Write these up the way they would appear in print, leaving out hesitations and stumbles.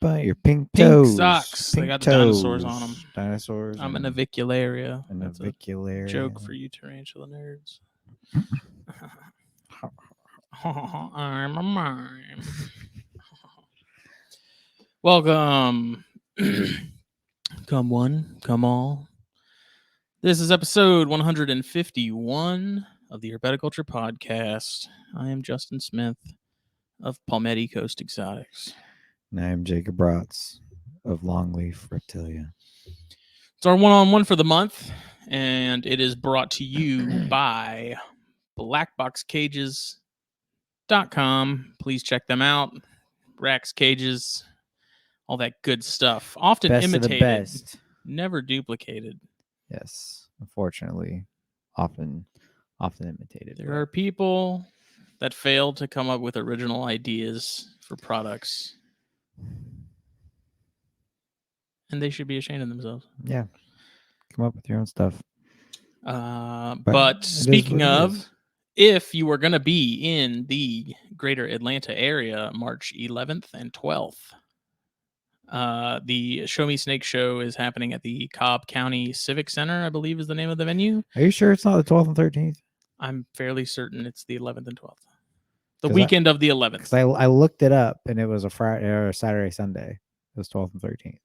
Your pink toes. Socks. Pink They got the toes. dinosaurs on them. Dinosaurs. I'm an avicularia. An That's avicularia. a joke for you tarantula nerds. I'm a mime. Welcome. Come one, come all. This is episode 151 of the Herpetoculture Podcast. I am Justin Smith of Palmetto Coast Exotics. And I am Jacob Bratz of Longleaf Reptilia. It's our one-on-one for the month, and it is brought to you by BlackBoxCages.com. Please check them out. Racks, cages, all that good stuff. Often Best imitated, of the best. Never duplicated. Yes, unfortunately, often imitated. There are people that fail to come up with original ideas for products, and they should be ashamed of themselves. Yeah, come up with your own stuff. But speaking of, if you are going to be in the greater Atlanta area, March 11th and 12th, the Show Me Snake Show is happening at the Cobb County Civic Center, I believe is the name of the venue. Are you sure it's not the 12th and 13th? I'm fairly certain it's the 11th and 12th. The weekend of the 11th. Because I looked it up, and it was a Friday or a Saturday, Sunday. It was 12th and 13th.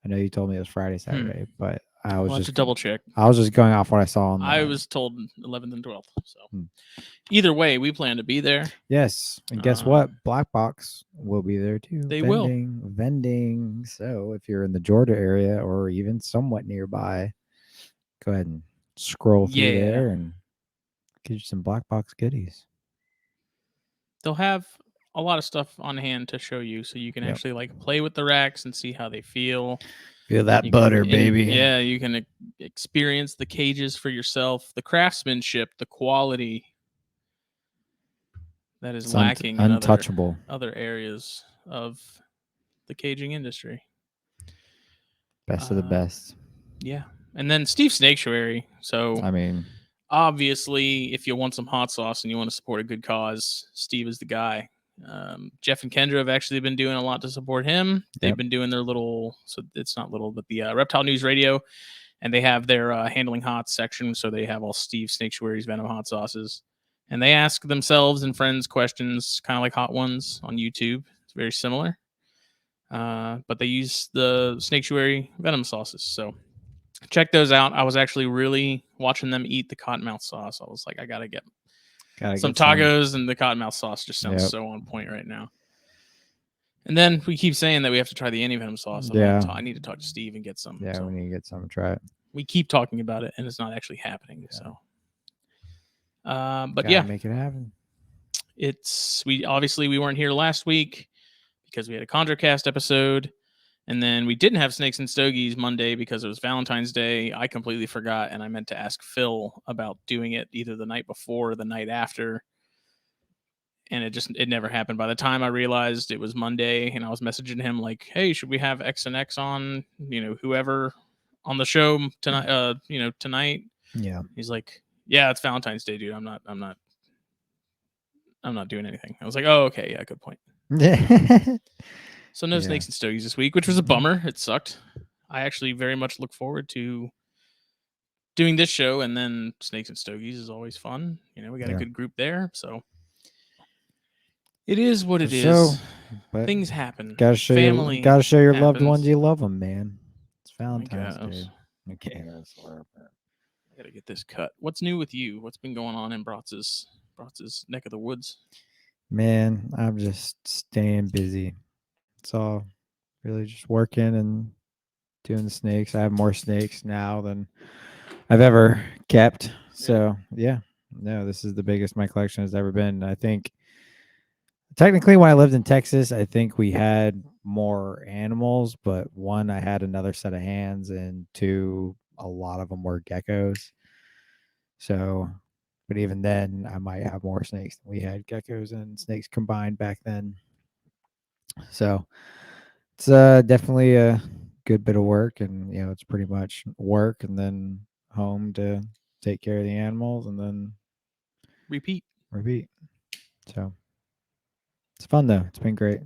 I know you told me it was Friday, Saturday, but I was just to double check. I was just going off what I saw on. I was told 11th and 12th. So either way, we plan to be there. Yes, and guess what? BlackBox will be there too. They vending. So if you're in the Georgia area or even somewhat nearby, go ahead and scroll through there and get you some BlackBox goodies. They'll have a lot of stuff on hand to show you, so you can actually like play with the racks and see how they feel. Feel that butter, baby. Yeah, you can experience the cages for yourself, the craftsmanship, the quality that is lacking untouchable in other areas of the caging industry. Best of the best. Yeah. And then Steve Snaketuary. So I mean, obviously, if you want some hot sauce and you want to support a good cause, Steve is the guy. Jeff and Kendra have actually been doing a lot to support him. They've been doing their little, so it's not little, but the Reptile News Radio, and they have their handling hot section. So they have all Steve Snaketuary's venom hot sauces, and they ask themselves and friends questions, kind of like Hot Ones on YouTube. It's very similar, but they use the Snaketuary venom sauces. So check those out. I was actually really watching them eat the cottonmouth sauce. I was like, I gotta get some tacos, and the cottonmouth sauce just sounds so on point right now. And then we keep saying that we have to try the anti-venom sauce. I need to talk to Steve and get some. Yeah, we need to get some and try it. We keep talking about it, and it's not actually happening. Yeah. So, but gotta make it happen. We weren't here last week because we had a ConjureCast episode. And then we didn't have Snakes and Stogies Monday because it was Valentine's Day. I completely forgot, and I meant to ask Phil about doing it either the night before or the night after. And it never happened. By the time I realized it was Monday, and I was messaging him like, "Hey, should we have X and X on? Whoever on the show tonight? Tonight." Yeah. He's like, "Yeah, it's Valentine's Day, dude. I'm not doing anything." I was like, "Oh, okay, yeah, good point." So no Snakes and Stogies this week, which was a bummer. It sucked. I actually very much look forward to doing this show, and then Snakes and Stogies is always fun. We got a good group there, so it is what it is. Things happen. Gotta show your loved ones you love them, man. It's Valentine's Day. Okay, that's horrible. I gotta get this cut. What's new with you? What's been going on in Bratz's neck of the woods? Man, I'm just staying busy. It's all really just working and doing the snakes. I have more snakes now than I've ever kept. So this is the biggest my collection has ever been. I think technically when I lived in Texas, I think we had more animals, but one, I had another set of hands, and two, a lot of them were geckos. So, but even then, I might have more snakes than we had geckos and snakes combined back then. So it's definitely a good bit of work, and it's pretty much work and then home to take care of the animals and then repeat. So it's fun though. It's been great.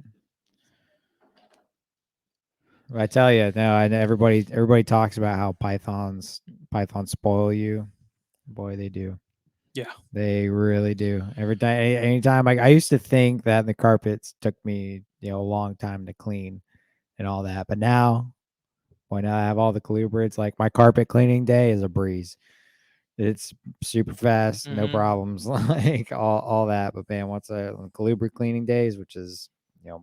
I tell you, no, and everybody talks about how pythons spoil you. Boy, they do. Yeah. They really do. Every time, anytime, I used to think that the carpets took me, a long time to clean and all that, but now, boy, now I have all the colubrids. Like my carpet cleaning day is a breeze. It's super fast, no Mm-hmm. problems, like all that. But man, once colubrid cleaning days, which is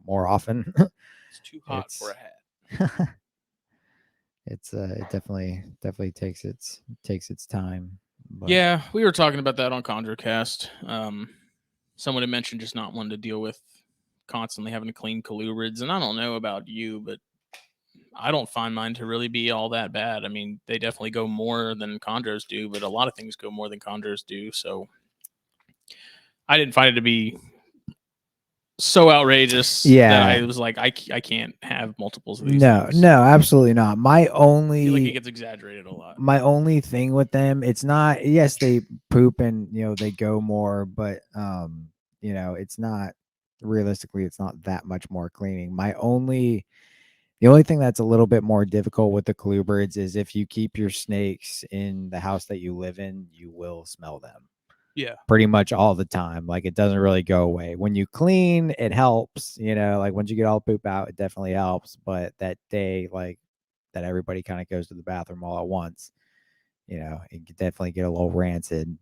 more often, It's too hot for a it's hat. it definitely takes its time. But Yeah, we were talking about that on ConjureCast. Someone had mentioned just not wanting to deal with constantly having to clean colubrids, and I don't know about you, but I don't find mine to really be all that bad. I mean, they definitely go more than chondros do, but a lot of things go more than chondros do. So I didn't find it to be so outrageous that I yeah, was like, I can't have multiples of these no, things. no, absolutely not. I feel like it gets exaggerated a lot. My only thing with them, it's not. Yes, they poop and they go more, but it's not realistically. It's not that much more cleaning. The only thing that's a little bit more difficult with the colubrids is if you keep your snakes in the house that you live in, you will smell them Yeah. pretty much all the time. Like it doesn't really go away. When you clean, it helps, like once you get all the poop out, it definitely helps. But that day, like that everybody kind of goes to the bathroom all at once, it could definitely get a little rancid.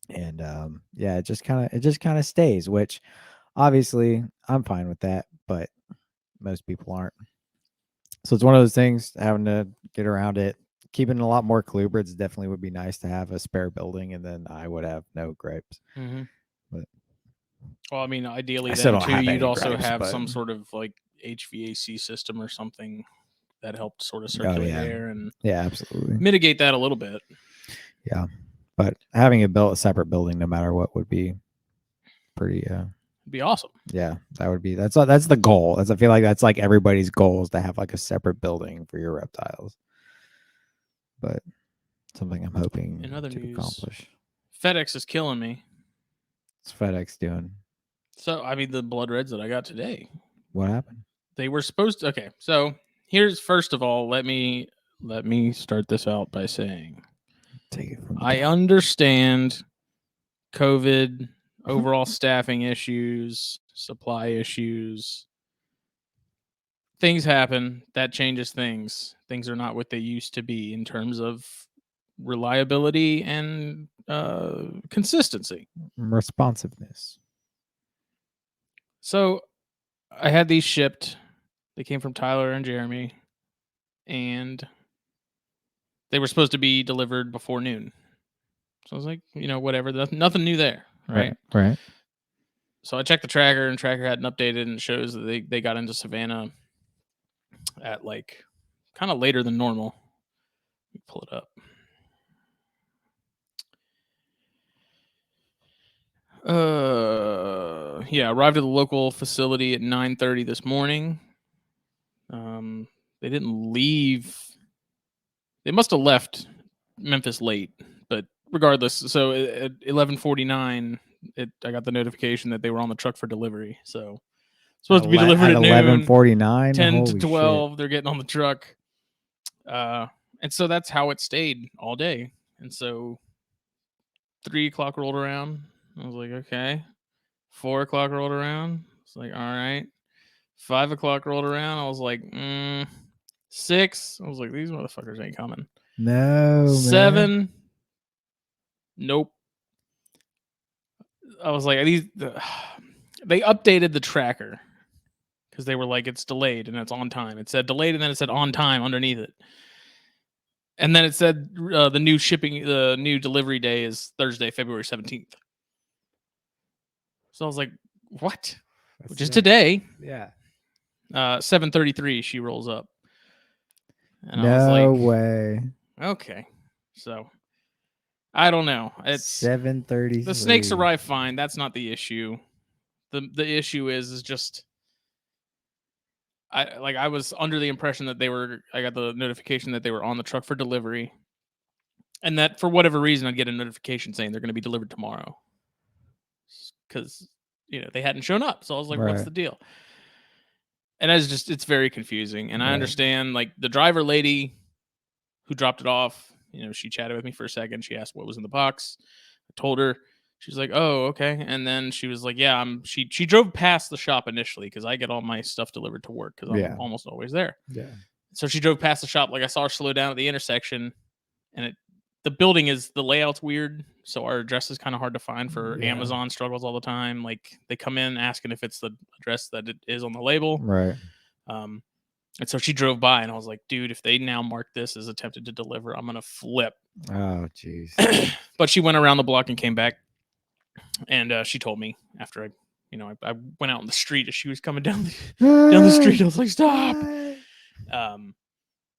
And yeah, it just kind of stays, which obviously I'm fine with that, but most people aren't. So it's one of those things having to get around it. Keeping a lot more colubrids definitely would be nice to have a spare building, and then I would have no gripes. Mm-hmm. But Well, I mean, ideally, I still then don't too, have you'd any also gripes, have but some sort of like HVAC system or something that helped sort of oh circulate air and yeah, absolutely, mitigate that a little bit. yeah. But having a separate building, no matter what, would be pretty. It'd be awesome. Yeah, that would be that's the goal. I feel like that's like everybody's goal is to have like a separate building for your reptiles. But something I'm hoping In other to news, accomplish. FedEx is killing me. What's FedEx doing? So, I mean, the blood reds that I got today, What happened? they were supposed to. Okay, so here's first of all, let me start this out by saying Take it from the I top. understand COVID, overall staffing issues, supply issues. Things happen. That changes things. Things are not what they used to be in terms of reliability and consistency. Responsiveness. So I had these shipped. They came from Tyler and Jeremy, and they were supposed to be delivered before noon. So I was like, whatever. Nothing new there, right? Right. So I checked the tracker, and tracker hadn't updated, and it shows that they got into Savannah at like kind of later than normal. Let me pull it up. Yeah, arrived at the local facility at 9:30 this morning. They didn't leave. They must have left Memphis late, but regardless, so at 11:49, I got the notification that they were on the truck for delivery. So supposed to be delivered At at noon, 11:49. 10 to Holy shit! 12. They're getting on the truck, and so that's how it stayed all day. And so 3 o'clock rolled around. I was like, okay. 4 o'clock rolled around. It's like, all right. 5 o'clock rolled around. I was like, 6. I was like, these motherfuckers ain't coming. No, man. 7. Nope. I was like, they updated the tracker because they were like, it's delayed and it's on time. It said delayed and then it said on time underneath it. And then it said the new delivery day is Thursday, February 17th. So I was like, what? Which is today. Yeah. 7:33, she rolls up. And I was No like, way. okay. So I don't know. It's 7:30. the snakes arrive fine. That's not the issue. The issue is just I was under the impression that I got the notification that they were on the truck for delivery. And that for whatever reason I'd get a notification saying they're going to be delivered tomorrow. Cuz they hadn't shown up. So I was like, what's the deal? And it's very confusing. And I Right. understand, like, the driver lady who dropped it off, she chatted with me for a second. She asked what was in the box. I told her. She's like, "Oh, okay." And then she was like, "Yeah, she drove past the shop initially because I get all my stuff delivered to work because I'm Yeah. almost always there. Yeah. So she drove past the shop. Like, I saw her slow down at the intersection, and the building the layout's weird, so our address is kind of hard to find. For Yeah. Amazon struggles all the time. Like, they come in asking if it's the address that it is on the label. Right. Um, and so she drove by, and I was like, "Dude, if they now mark this as attempted to deliver, I'm gonna flip." Oh, jeez. But she went around the block and came back, and she told me after I went out in the street as she was coming down the street. I was like, "Stop!"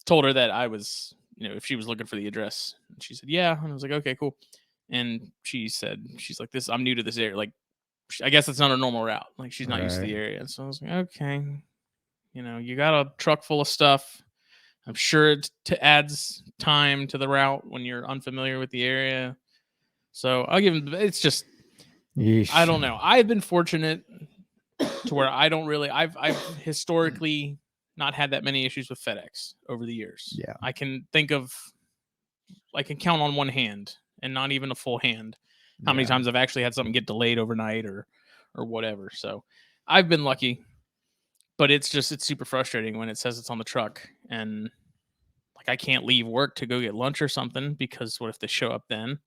Told her that I was, if she was looking for the address, and she said, "Yeah," and I was like, "Okay, cool." And she's like, "This, I'm new to this area. Like, I guess it's not a normal route. Like, she's not used to the Right. area." So I was like, "Okay, you got a truck full of stuff. I'm sure it adds time to the route when you're unfamiliar with the area." So I'll give him. It's just, Yeesh. I don't know. I've been fortunate to where I've historically not had that many issues with FedEx over the years. Yeah. I can count on one hand, and not even a full hand, how many times I've actually had something get delayed overnight or whatever. So I've been lucky, but it's super frustrating when it says it's on the truck, and like, I can't leave work to go get lunch or something, because what if they show up then?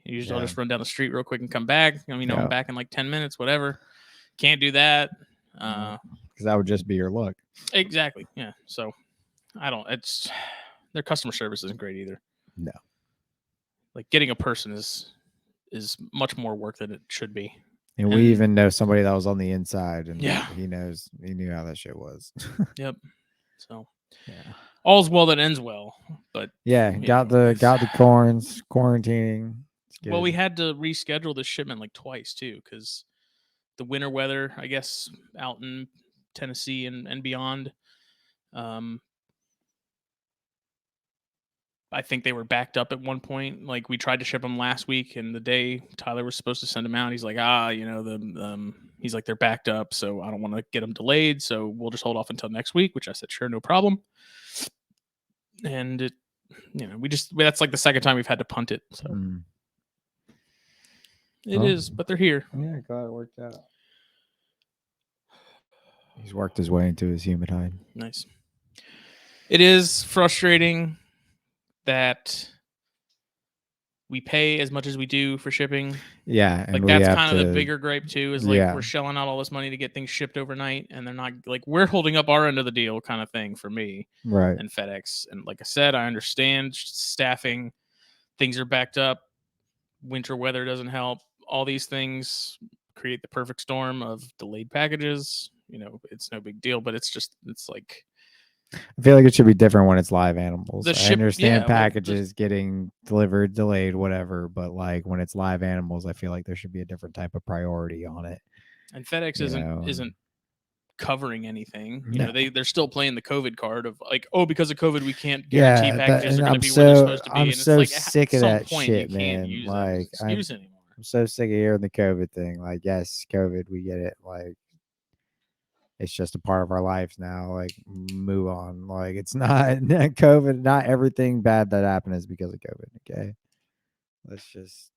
Usually I'll just run down the street real quick and come back. I'm back in like 10 minutes, whatever. Can't do that. Because that would just be your luck. Exactly. Yeah. So their customer service isn't great either. No. Like, getting a person is much more work than it should be. And we even know somebody that was on the inside, and Yeah. he knew how that shit was. Yep. So Yeah. all's well that ends well. But Yeah, got the corns, quarantining. Well, we had to reschedule the shipment like twice too, because the winter weather, I guess, out in Tennessee and beyond. I think they were backed up at one point. Like, we tried to ship them last week, and the day Tyler was supposed to send them out, he's like, he's like, they're backed up, so I don't want to get them delayed, so we'll just hold off until next week, which I said, sure, no problem. And that's like the second time we've had to punt it. So it is, but they're here. Yeah, glad it worked out. He's worked his way into his humidine. Nice. It is frustrating that we pay as much as we do for shipping. Yeah, and like, that's kind of the bigger gripe too, is like, we're shelling out all this money to get things shipped overnight, and they're not, like, we're holding up our end of the deal, kind of thing, for me. Right. And FedEx. And like I said, I understand staffing, things are backed up, winter weather doesn't help. All these things create the perfect storm of delayed packages. It's no big deal, but it's like, I feel like it should be different when it's live animals. I understand yeah, packages getting delivered, delayed, whatever, but like when it's live animals, I feel like there should be a different type of priority on it. And FedEx isn't covering anything. No. They're still playing the COVID card of like, oh, because of COVID, we can't guarantee packages are going to be where they're supposed to be. I'm and so it's like, sick of that point, shit, you can't man. use Like, excuse anymore. I'm so sick of hearing the COVID thing. Like, yes, COVID, we get it. Like, it's just a part of our lives now. Like, move on. Like, it's not COVID. Not everything bad that happened is because of COVID. Okay, let's just,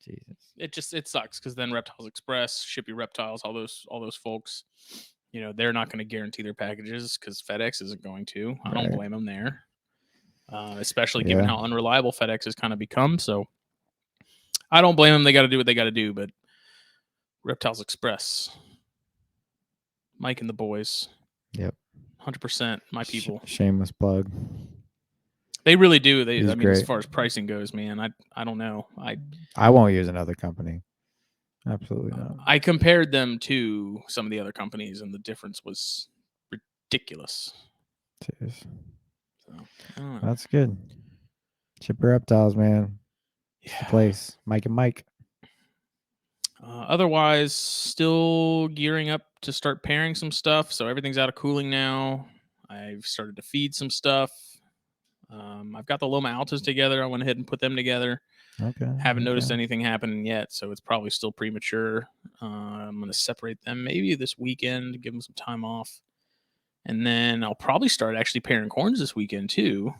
Jesus. It sucks, because then Reptiles Express, Ship Your Reptiles, all those folks, they're not going to guarantee their packages because FedEx isn't going to. I don't blame them there, especially given how unreliable FedEx has kind of become. So I don't blame them. They got to do what they got to do. But Reptiles Express, Mike and the boys. Yep. 100% my people. Shameless plug. They really do. I mean, as far as pricing goes, man, I don't know. I won't use another company. Absolutely not. I compared them to some of the other companies, and the difference was ridiculous. Cheers. So, that's good. Ship Your Reptiles, man. It's the place. Mike and Mike. Otherwise, still gearing up to start pairing some stuff. So everything's out of cooling now. I've started to feed some stuff. I've got the Loma Altas together. I went ahead and put them together. Okay. Haven't noticed okay. anything happening yet, so it's probably still premature. I'm going to separate them maybe this weekend, give them some time off. And then I'll probably start actually pairing corns this weekend too.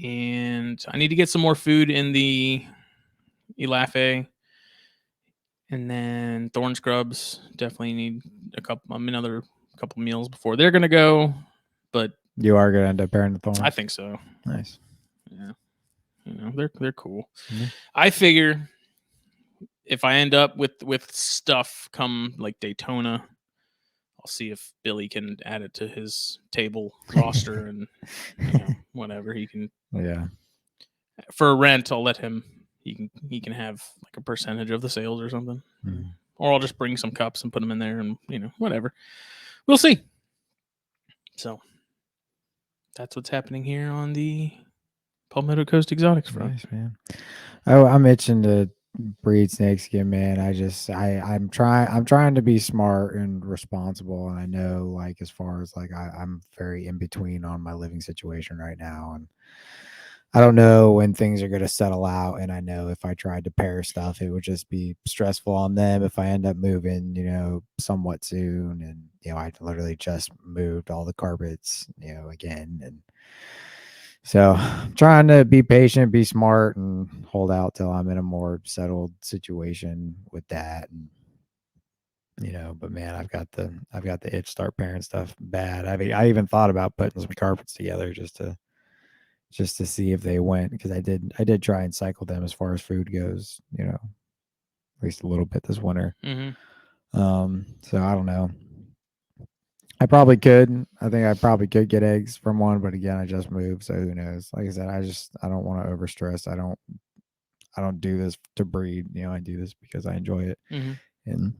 And I need to get some more food in the Elafe. And then thorn scrubs definitely need another couple meals before they're gonna go. But You are gonna end up pairing the thorns. I think so. Nice. Yeah, they're cool. Yeah. I figure if I end up with stuff come like Daytona, I'll see if Billy can add it to his table roster and whatever he can. Yeah. For a rent, I'll let him. He can have like a percentage of the sales or something, or I'll just bring some cups and put them in there, and whatever. We'll see. So that's what's happening here on the Palmetto Coast Exotics front. Nice, man. Oh, I'm itching to breed snakes again, man. I'm trying to be smart and responsible, and I know like as far as like I'm very in between on my living situation right now, and I don't know when things are going to settle out. And I know if I tried to pair stuff, it would just be stressful on them if I end up moving, somewhat soon. And, I literally just moved all the carpets, again. And so I'm trying to be patient, be smart, and hold out till I'm in a more settled situation with that. And, but man, I've got the itch start pairing stuff bad. I even thought about putting some carpets together just to see if they went, because I did try and cycle them as far as food goes, at least a little bit this winter. So I don't know. I probably could. I think I probably could get eggs from one, but again, I just moved, so who knows? Like I said, I don't want to overstress. I don't do this to breed. I do this because I enjoy it, and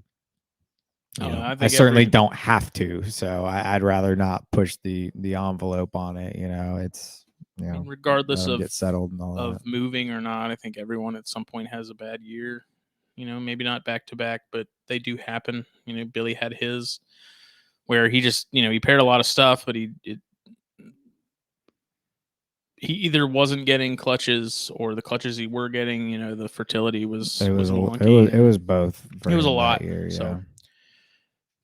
I certainly don't have to. So I'd rather not push the envelope on it. It's regardless of get settled and all that. moving or not, I think everyone at some point has a bad year. Maybe not back to back, but they do happen. Billy had his where he just he paired a lot of stuff, but he either wasn't getting clutches or the clutches he were getting. The fertility was wonky. It was both. It was a lot. Year, yeah. So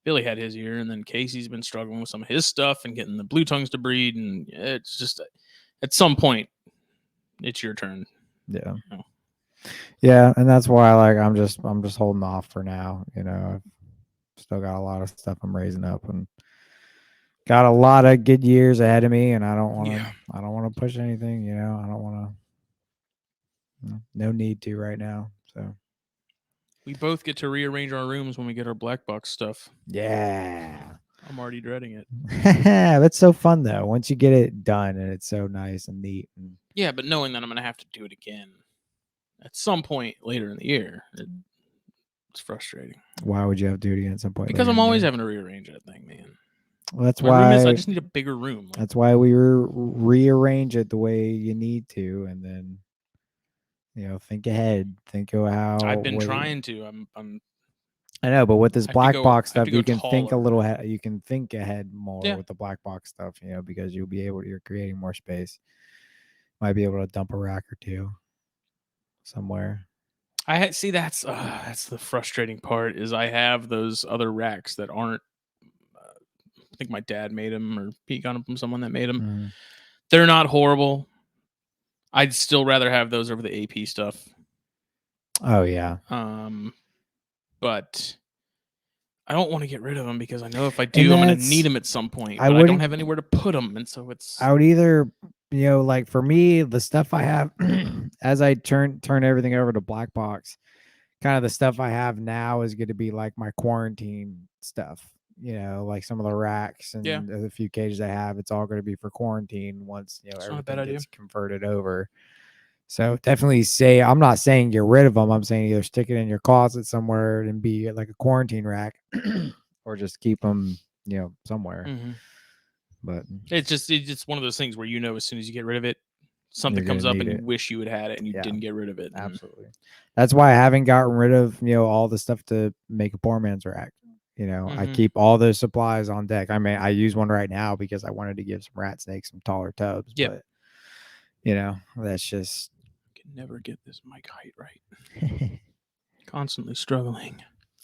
Billy had his year, and then Casey's been struggling with some of his stuff and getting the blue tongues to breed, and it's just at some point it's your turn. Yeah. Yeah, and that's why I'm just holding off for now. I've still got a lot of stuff I'm raising up and got a lot of good years ahead of me, and I don't want to push anything. I don't want to. No need to right now. So we both get to rearrange our rooms when we get our BlackBox stuff. Yeah. I'm already dreading it. That's so fun though. Once you get it done, and it's so nice and neat. Yeah, but knowing that I'm gonna have to do it again at some point later in the year, it's frustrating. Why would you have to do it again at some point? Because I'm always having to rearrange that thing, man. Well, that's why I just need a bigger room. That's why we rearrange it the way you need to, and then think ahead. Think of how I've been trying to. I know, but with this BlackBox stuff, you can taller. think a little. You can think ahead more with the BlackBox stuff, because you'll be able. You're creating more space. Might be able to dump a rack or two somewhere. I see. That's the frustrating part. Is I have those other racks that aren't. I think my dad made them, or he got them from someone that made them. Mm-hmm. They're not horrible. I'd still rather have those over the AP stuff. Oh yeah. But I don't want to get rid of them because I know if I do, I'm going to need them at some point. But I don't have anywhere to put them, and so it's. I would either, like for me, the stuff I have, as I turn everything over to BlackBox, kind of the stuff I have now is going to be like my quarantine stuff. Like some of the racks and the few cages I have, it's all going to be for quarantine once everything gets converted over. So definitely I'm not saying get rid of them. I'm saying either stick it in your closet somewhere and be like a quarantine rack, or just keep them, somewhere. Mm-hmm. But it's just one of those things where as soon as you get rid of it, something comes up and you wish you had it and you didn't get rid of it. Absolutely. That's why I haven't gotten rid of all the stuff to make a poor man's rack. I keep all those supplies on deck. I mean, I use one right now because I wanted to give some rat snakes some taller tubs. But that's just Never get this mic height right. Constantly struggling.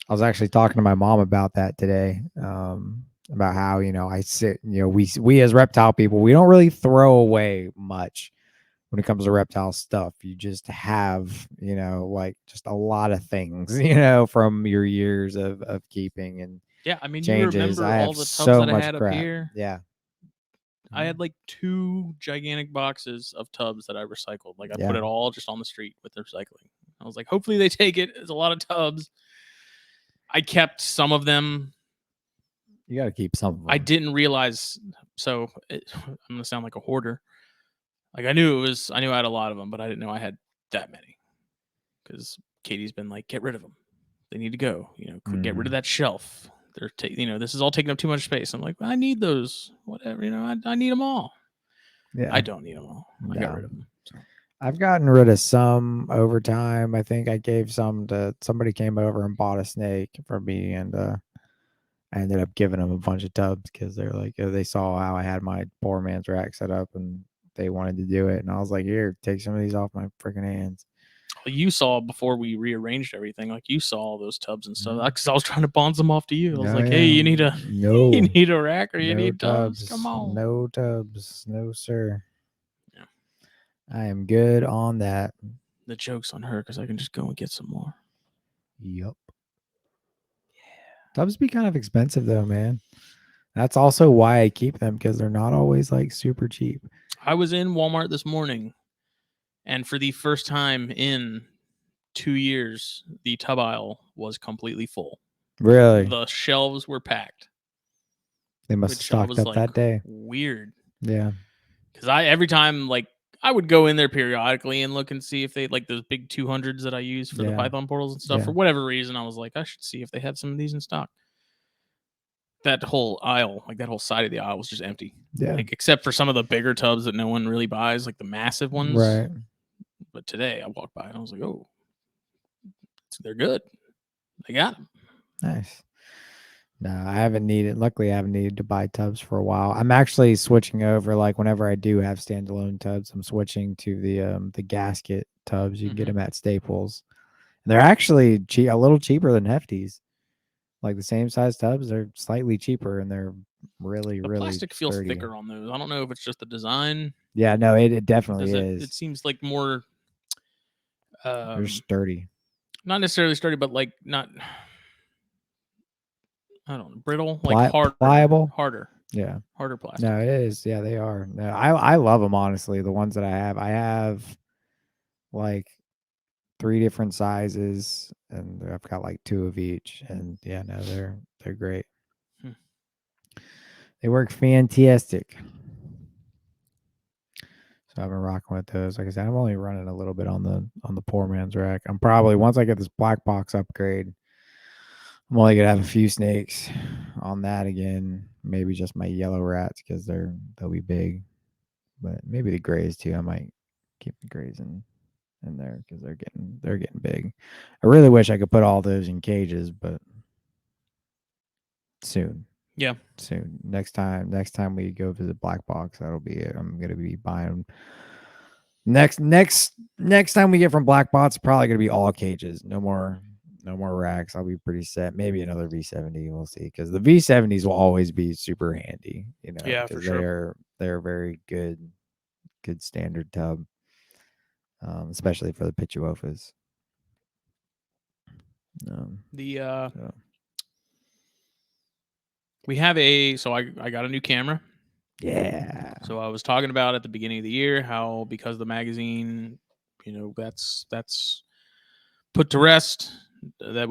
I was actually talking to my mom about that today. About how, I sit, we as reptile people, we don't really throw away much when it comes to reptile stuff. You just have, like just a lot of things, from your years of keeping and Yeah, I mean, you changes. remember I all have the tubs so that I much had up crap. here? Yeah. I had like 2 gigantic boxes of tubs that I recycled. Like I put it all just on the street with the recycling. I was like, hopefully they take it. It's a lot of tubs. I kept some of them. You got to keep some of them. I didn't realize. So I'm gonna sound like a hoarder. Like I knew I had a lot of them, but I didn't know I had that many. Because Katie's been like, get rid of them. They need to go. Get rid of that shelf. They're this is all taking up too much space. I'm like, I need those. Whatever. I need them all. Yeah. I don't need them all. I got rid of them. So. I've gotten rid of some over time. I think I gave some to somebody came over and bought a snake from me, and I ended up giving them a bunch of tubs because they're like, they saw how I had my poor man's rack set up and they wanted to do it. And I was like, here, take some of these off my freaking hands. You saw before we rearranged everything, like you saw all those tubs and stuff. Because I was trying to bounce them off to you. I was like, hey, you need a you need a rack or you need tubs? Come on. No tubs. No, sir. Yeah. I am good on that. The joke's on her because I can just go and get some more. Yup. Yeah. Tubs be kind of expensive though, man. That's also why I keep them, because they're not always like super cheap. I was in Walmart this morning, and for the first time in 2 years, the tub aisle was completely full. Really? The shelves were packed. They must have stocked up that day. Weird. Yeah. Because every time, like, I would go in there periodically and look and see if they, like those big 200s that I use for the Python portals and stuff. For whatever reason, I was like, I should see if they have some of these in stock. That whole aisle, like that whole side of the aisle was just empty. Yeah. Like, except for some of the bigger tubs that no one really buys, like the massive ones. Right. But today I walked by and I was like, oh, they're good. They got them. Nice. No, luckily I haven't needed to buy tubs for a while. I'm actually switching over, like whenever I do have standalone tubs, I'm switching to the gasket tubs. You can get them at Staples. And they're actually a little cheaper than Hefties. Like the same size tubs, they're slightly cheaper and they're really, the really plastic feels sturdy. thicker on those. I don't know if it's just the design. Yeah, no, it definitely is. It seems like more they're sturdy. Not necessarily sturdy, but like not, I don't know, brittle, like hard, pliable, harder. Yeah, harder plastic. No, it is. Yeah, they are. No, I love them, honestly. The ones that I have like 3 different sizes, and I've got like 2 of each. And yeah, no, they're great. They work fantastic. So I've been rocking with those. Like I said, I'm only running a little bit on the poor man's rack. I'm probably, once I get this BlackBox upgrade, I'm only gonna have a few snakes on that again. Maybe just my yellow rats because they'll be big, but maybe the grays too. I might keep the grays in there because they're getting big. I really wish I could put all those in cages, but soon. Yeah, soon. Next time we go visit BlackBox, that'll be it. I'm gonna be buying next time we get from BlackBox. It's probably gonna be all cages. No more racks. I'll be pretty set. Maybe another V70. We'll see, because the V70s will always be super handy. Yeah, for sure. They're very good standard tub, especially for the Pituophas. We have I got a new camera. Yeah. So I was talking about at the beginning of the year how, because the magazine, that's put to rest, that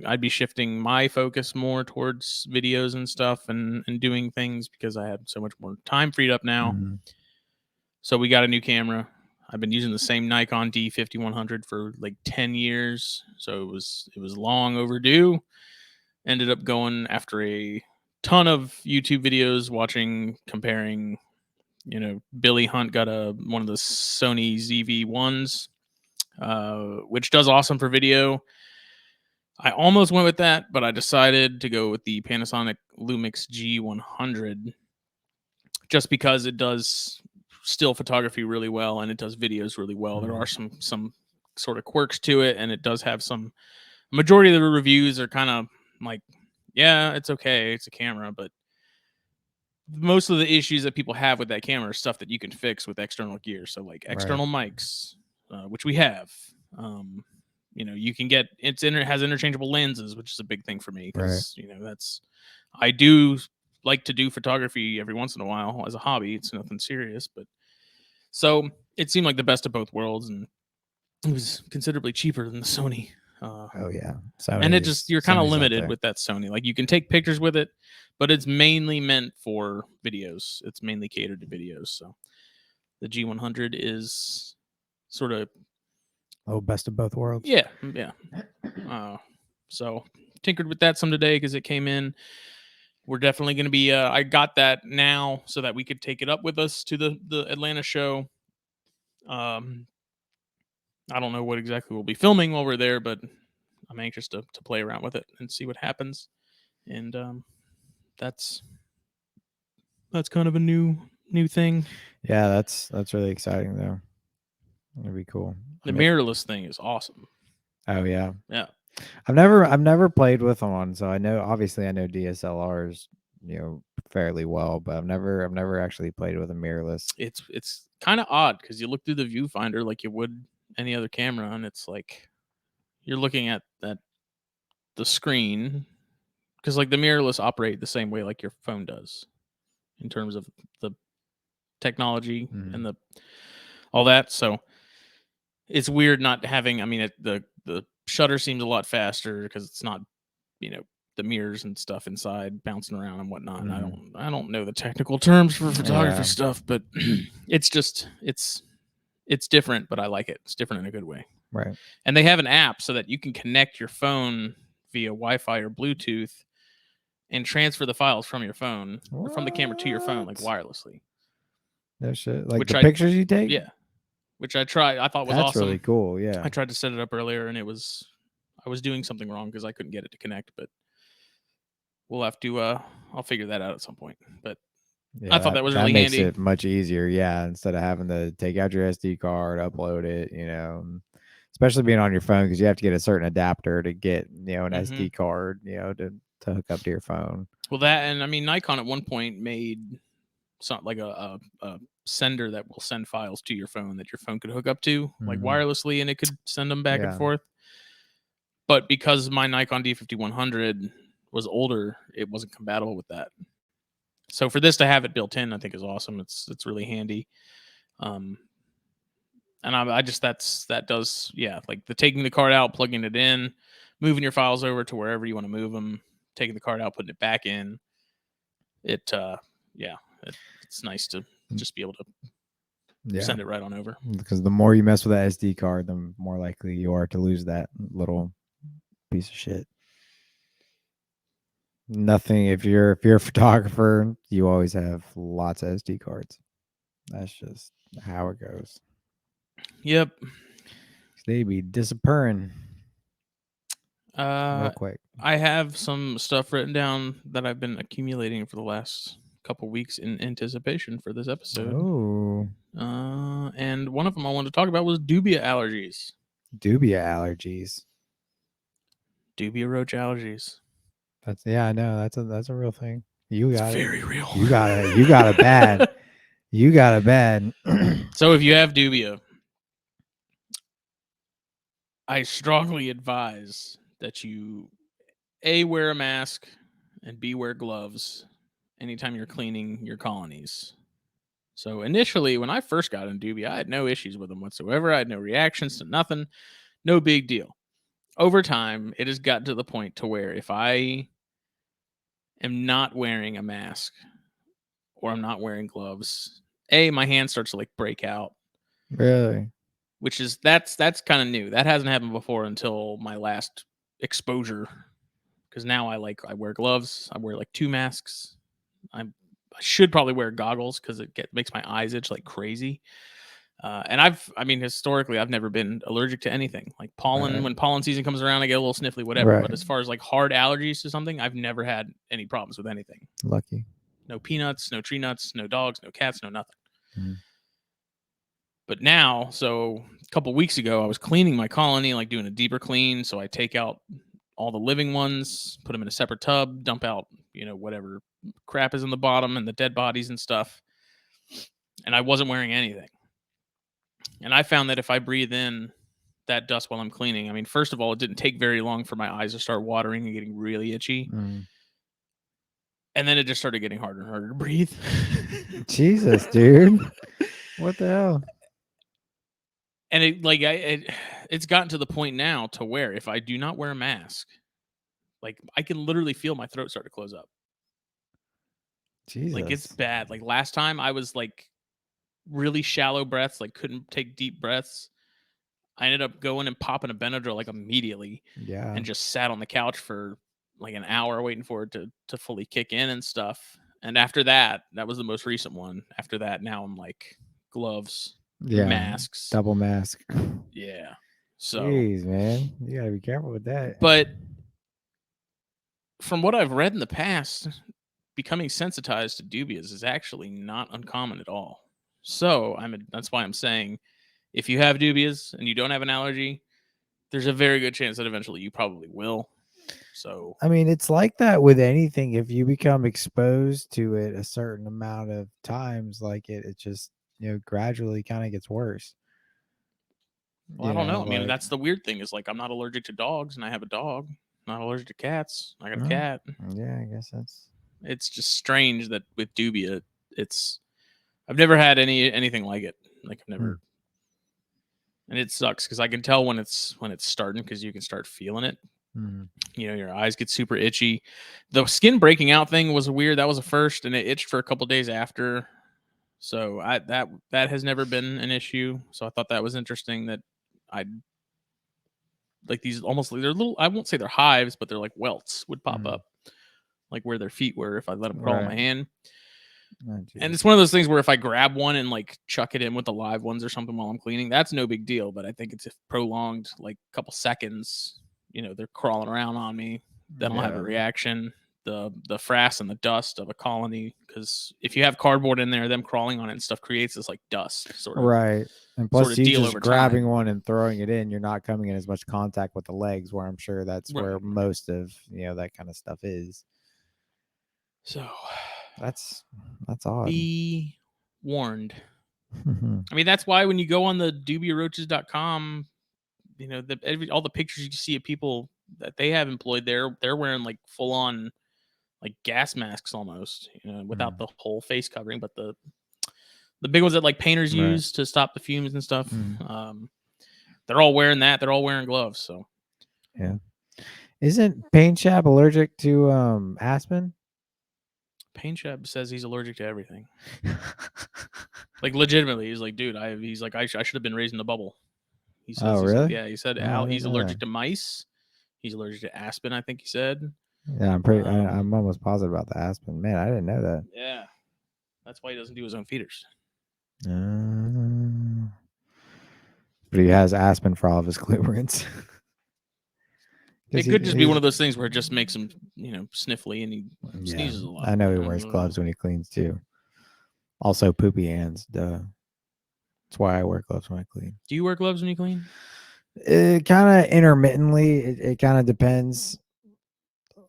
I'd be shifting my focus more towards videos and stuff and doing things, because I had so much more time freed up now. Mm-hmm. So we got a new camera. I've been using the same Nikon D5100 for like 10 years. So it was long overdue. Ended up going after a ton of YouTube videos, comparing, Billy Hunt got one of the Sony ZV-1s, which does awesome for video. I almost went with that, but I decided to go with the Panasonic Lumix G100 just because it does still photography really well, and it does videos really well. There are some sort of quirks to it, and it does have some. Majority of the reviews are kind of like, yeah, it's okay, it's a camera, but most of the issues that people have with that camera are stuff that you can fix with external gear. So like external mics, which we have. You can get has interchangeable lenses, which is a big thing for me because I do like to do photography every once in a while as a hobby. It's nothing serious, but so it seemed like the best of both worlds, and it was considerably cheaper than the Sony. Oh yeah, and it just you're kind of Sony's up limited there. with that Sony. Like you can take pictures with it, but it's mainly meant for videos. It's mainly catered to videos. So the G100 is sort of best of both worlds. yeah. So tinkered with that some today because it came in. We're definitely going to be. I got that now so that we could take it up with us to the Atlanta show. I don't know what exactly we'll be filming while we're there, but I'm anxious to play around with it and see what happens. And that's kind of a new thing. Yeah, that's really exciting though. It'd be cool. The mirrorless thing is awesome. Oh yeah. Yeah. I've never played with one, so I know DSLRs, fairly well, but I've never actually played with a mirrorless. It's kind of odd because you look through the viewfinder like you would any other camera, and it's like you're looking at the screen because like the mirrorless operate the same way like your phone does in terms of the technology and the all that. So it's weird not having. I mean, the shutter seems a lot faster because it's not, the mirrors and stuff inside bouncing around and whatnot. And I don't know the technical terms for photography stuff, but it's just it's different. But I like it. It's different in a good way. Right. And they have an app so that you can connect your phone via Wi-Fi or Bluetooth and transfer the files from your phone or from the camera to your phone like wirelessly. No shit. Like the pictures you take? Yeah. Which I tried. I thought was That's awesome. really cool. Yeah. I tried to set it up earlier and I was doing something wrong because I couldn't get it to connect, but we'll have to I'll figure that out at some point. But yeah, I thought that was really makes handy. It much easier, yeah, instead of having to take out your SD card, upload it, especially being on your phone because you have to get a certain adapter to get, an SD card, to hook up to your phone. Well, that, and I mean, Nikon at one point made something like a sender that will send files to your phone that your phone could hook up to like wirelessly, and it could send them back and forth. But because my Nikon D5100 was older, it wasn't compatible with that. So for this to have it built in, I think is awesome. It's really handy. And I just that does like the taking the card out, plugging it in, moving your files over to wherever you want to move them, taking the card out, putting it back in. It's nice to just be able to send it right on over. Because the more you mess with that SD card, the more likely you are to lose that little piece of shit. Nothing. If you're a photographer, you always have lots of SD cards. That's just how it goes. Yep. They be disappearing. Real quick. I have some stuff written down that I've been accumulating for the last couple weeks in anticipation for this episode. Oh. And one of them I wanted to talk about was dubia allergies. Dubia allergies. Dubia roach allergies. I know that's a real thing. You got it's very real. You got it bad. You got it bad. So if you have dubia, I strongly advise that you A, wear a mask, and B, wear gloves anytime you're cleaning your colonies. So initially, when I first got in dubia, I had no issues with them whatsoever. I had no reactions to nothing. No big deal. Over time, it has gotten to the point to where if I am not wearing a mask or I'm not wearing gloves, my hand starts to like break out. Really? Which is that's kind of new. That hasn't happened before until my last exposure. Because now I wear gloves. I wear like 2 masks. I should probably wear goggles because it makes my eyes itch like crazy. And historically, I've never been allergic to anything. Like pollen, right. When pollen season comes around, I get a little sniffly, whatever. Right. But as far as like hard allergies to something, I've never had any problems with anything. Lucky. No peanuts, no tree nuts, no dogs, no cats, no nothing. But now, so a couple weeks ago, I was cleaning my colony, like doing a deeper clean. So I take out all the living ones, put them in a separate tub, dump out, whatever crap is in the bottom and the dead bodies and stuff. And I wasn't wearing anything. And I found that if I breathe in that dust while I'm cleaning, I mean, first of all, it didn't take very long for my eyes to start watering and getting really itchy. Mm. And then it just started getting harder and harder to breathe. Jesus, dude. What the hell? And it's gotten to the point now to where if I do not wear a mask, like I can literally feel my throat start to close up. Jesus. Like it's bad. Like last time I was like really shallow breaths, like couldn't take deep breaths. I ended up going and popping a Benadryl like immediately. Yeah. And just sat on the couch for like an hour waiting for it to fully kick in and stuff. And after that was the most recent one. After that, now I'm like gloves, masks, double mask. Yeah. So, jeez, man, you gotta be careful with that. But from what I've read in the past, becoming sensitized to dubias is actually not uncommon at all. So that's why I'm saying, if you have dubias and you don't have an allergy, there's a very good chance that eventually you probably will. So I mean, it's like that with anything. If you become exposed to it a certain amount of times, like it just gradually kind of gets worse. Well, I don't know. I mean, that's the weird thing is like I'm not allergic to dogs, and I have a dog. I'm not allergic to cats. I got a cat. Yeah, I guess it's just strange that with dubia, I've never had anything like it. Like I've never. And it sucks because I can tell when it's starting because you can start feeling it. Your eyes get super itchy. The skin breaking out thing was weird. That was a first, and it itched for a couple days after. So that has never been an issue. So I thought that was interesting that I like these almost they're little. I won't say they're hives, but they're like welts would pop up, like where their feet were if I let them crawl on my hand. And it's one of those things where if I grab one and like chuck it in with the live ones or something while I'm cleaning, that's no big deal. But I think it's if prolonged, like a couple seconds, they're crawling around on me, then I'll have a reaction. The frass and the dust of a colony, because if you have cardboard in there, them crawling on it and stuff creates this like dust sort of. Right. And plus, sort of you just grabbing one and throwing it in, you're not coming in as much contact with the legs, where I'm sure that's where most of that kind of stuff is. So that's odd. Be warned. I mean, that's why when you go on the dubiaroaches.com, all the pictures you see of people that they have employed there, they're wearing like full on like gas masks almost, without the whole face covering, but the big ones that like painters use to stop the fumes and stuff. They're all wearing that. They're all wearing gloves. So yeah. Isn't Paint Chap allergic to aspen? Paint Chap says he's allergic to everything. Like legitimately, he's like, dude, I should have been raised in a bubble. He says, oh, really? Yeah, he said he's allergic to mice. He's allergic to aspen, I think he said. Yeah, I'm pretty. I'm almost positive about the aspen. Man, I didn't know that. Yeah, that's why he doesn't do his own feeders. But he has aspen for all of his clearance. It could just be one of those things where it just makes him, sniffly and he sneezes a lot. I know he wears gloves when he cleans too. Also, poopy hands. Duh. That's why I wear gloves when I clean. Do you wear gloves when you clean? It kind of intermittently. It kind of depends.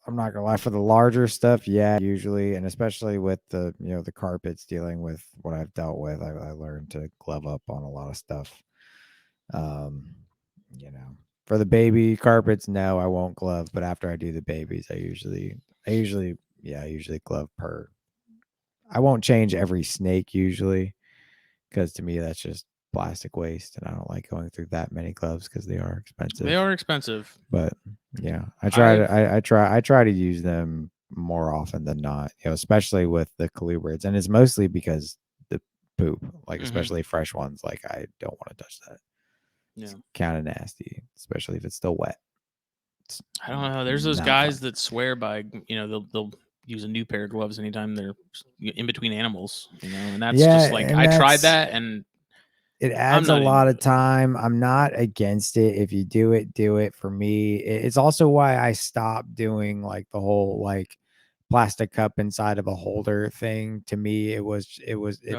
I'm not gonna lie. For the larger stuff, yeah, usually, and especially with the the carpets, dealing with what I've dealt with, I learned to glove up on a lot of stuff. For the baby carpets, no, I won't glove. But after I do the babies, I usually glove per. I won't change every snake usually, because to me that's just plastic waste, and I don't like going through that many gloves because they are expensive. They are expensive. But yeah, I try to use them more often than not, especially with the colubrids, and it's mostly because the poop, like especially fresh ones, like I don't want to touch that. Yeah, it's kind of nasty, especially if it's still wet. I don't know. There's those guys that swear by, they'll use a new pair of gloves anytime they're in between animals, and that's just like I tried that and it adds a lot of time. I'm not against it. If you do it, do it. For me, it's also why I stopped doing like the whole like plastic cup inside of a holder thing. To me, Oh,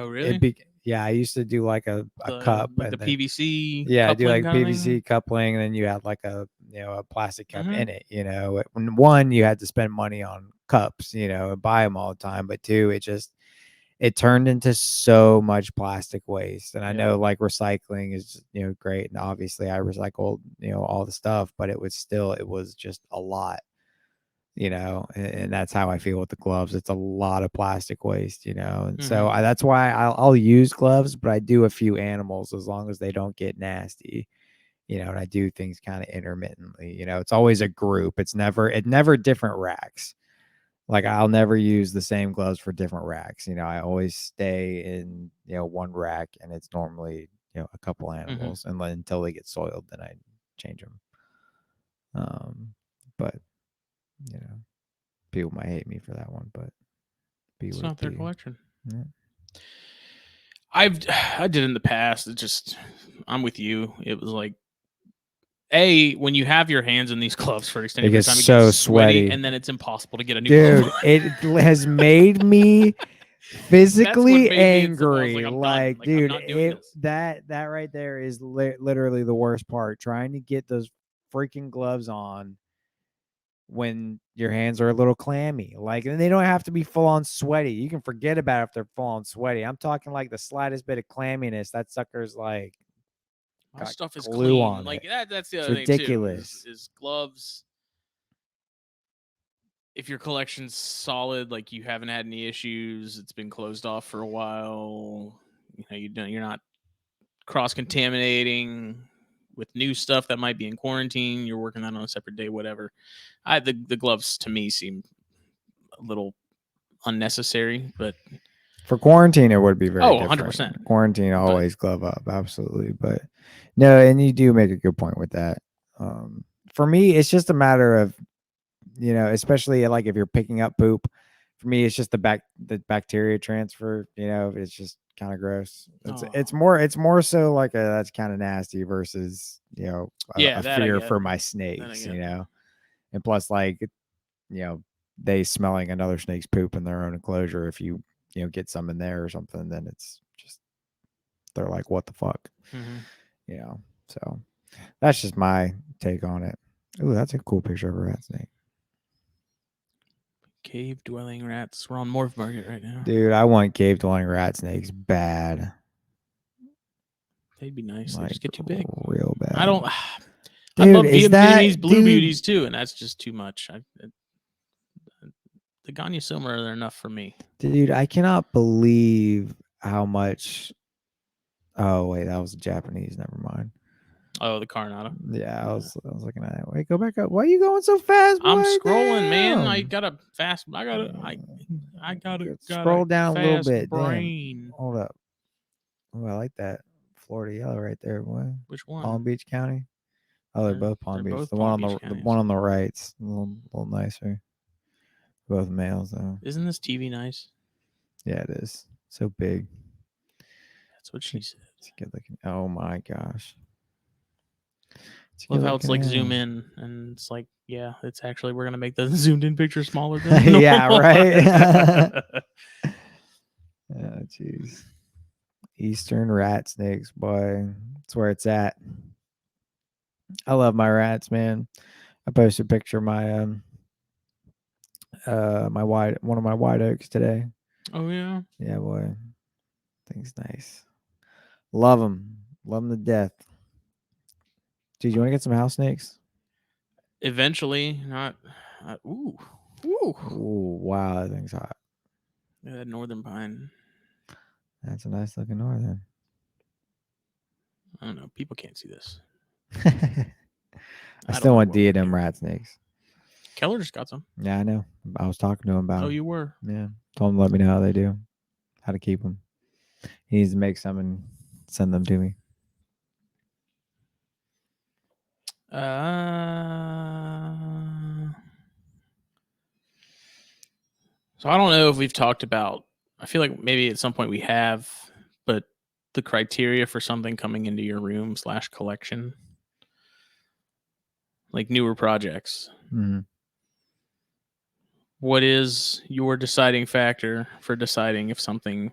really? yeah, I used to do like a cup Like and the then PVC yeah, I do coupling like kind of thing? PVC coupling, and then you had like a a plastic cup Mhm. in it. When one, you had to spend money on cups, and buy them all the time, but two, it turned into so much plastic waste. And I Yeah. know like recycling is great, and obviously I recycled all the stuff, but it was just a lot. And that's how I feel with the gloves. It's a lot of plastic waste, and so Mhm. that's why I'll use gloves, but I do a few animals as long as they don't get nasty. And I do things kind of intermittently. It's always a group. It never different racks. Like I'll never use the same gloves for different racks. I always stay in one rack, and it's normally a couple Mhm. animals, and then until they get soiled, then I change them. But you know, people might hate me for that one, but be It's what it not their be. collection. Yeah. I did in the past. I'm with you. It was like when you have your hands in these gloves for an extended It period gets of time, it gets so sweaty, sweaty. and then it's impossible to get a new glove. Dude, it has made me That's what physically made me. I was like, angry. I'm done. Like, Like, I'm dude, not doing this. that right there is literally the worst part. Trying to get those freaking gloves on when your hands are a little clammy. Like, and they don't have to be full on sweaty. You can forget about it if they're full on sweaty. I'm talking like the slightest bit of clamminess. That sucker's like My got stuff is glue clean. on Like it. that's the It's other thing too. ridiculous. Is gloves. If your collection's solid, like you haven't had any issues, it's been closed off for a while. You're not cross contaminating with new stuff that might be in quarantine. You're working that on a separate day, whatever. The gloves to me seem a little unnecessary, but For quarantine, it would be very different. 100%. Quarantine, But always glove up, absolutely. But no, and you do make a good point with that. For me, it's just a matter of especially like if you're picking up poop. For me, it's just the bacteria transfer. It's just kind of gross. It's more so like that's kind of nasty versus yeah, a that I fear get. for my That I snakes. get. And plus like they smelling another snake's poop in their own enclosure. If you get some in there or something, then it's just they're like, what the fuck, Mm-hmm. So that's just my take on it. Ooh, that's a cool picture of a rat snake, Cave dwelling rats. We're on Morph Market right now. dude. I want cave dwelling rat snakes bad. They'd be nice. They Like just get too big. real bad. I don't. I Dude, love is Vietnamese that blue dude? beauties too, and that's just too much. The Ganya Silmer are enough for me. Dude, I cannot believe how much. Oh wait, that was Japanese. Never mind. Oh, the Coronado. Yeah, I was looking at it. Wait, go back up. Why are you going so fast, boy? I'm scrolling, man. I Damn. got a fast. I got Scroll a down a little fast bit. brain. Damn. Hold up. Oh, I like that Florida yellow right there, boy. Which one? Palm Beach County. Oh, they're both Palm They're Beach. both The one Palm on Beach the counties. one on the right's a little nicer. Both males though. Isn't this TV nice? Yeah, it is. So big. That's what she said. It's good looking. Oh my gosh. It's Love good how it's looking like zoom animal. in, and it's like, yeah, it's actually we're gonna make the zoomed in picture smaller than normal. Yeah, right. Oh, jeez. Eastern rat snakes, boy. That's where it's at. I love my rats, man. I posted a picture of my one of my white oaks today. Oh yeah. Yeah, boy. Thing's nice. Love them. Love them to death. Dude, you want to get some house snakes? Eventually, not. Ooh. Ooh, wow, that thing's hot. Yeah, that northern pine. That's a nice looking northern. I don't know. People can't see this. I I don't still know want what we're diadem doing. rat snakes. Keller just got some. Yeah, I know. I was talking to him about Oh, them. you were. Yeah, told him to let me know how they do, how to keep them. He needs to make some and send them to me. So I don't know if we've talked about. I feel like maybe at some point we have, but the criteria for something coming into your room / collection, like newer projects. Mm-hmm. what is your deciding factor for deciding if something?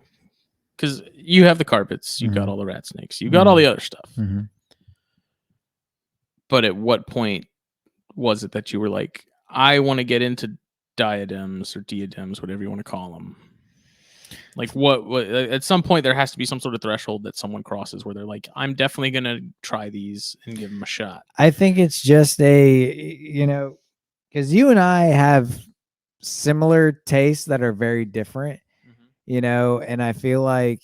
Because you have the carpets, you've got all the rat snakes, you've got all the other stuff. Mm-hmm. But at what point was it that you were like, I want to get into diadems or diadems, whatever you want to call them? Like what at some point there has to be some sort of threshold that someone crosses where they're like, I'm definitely going to try these and give them a shot. I think it's just because you and I have similar tastes that are very different, and I feel like,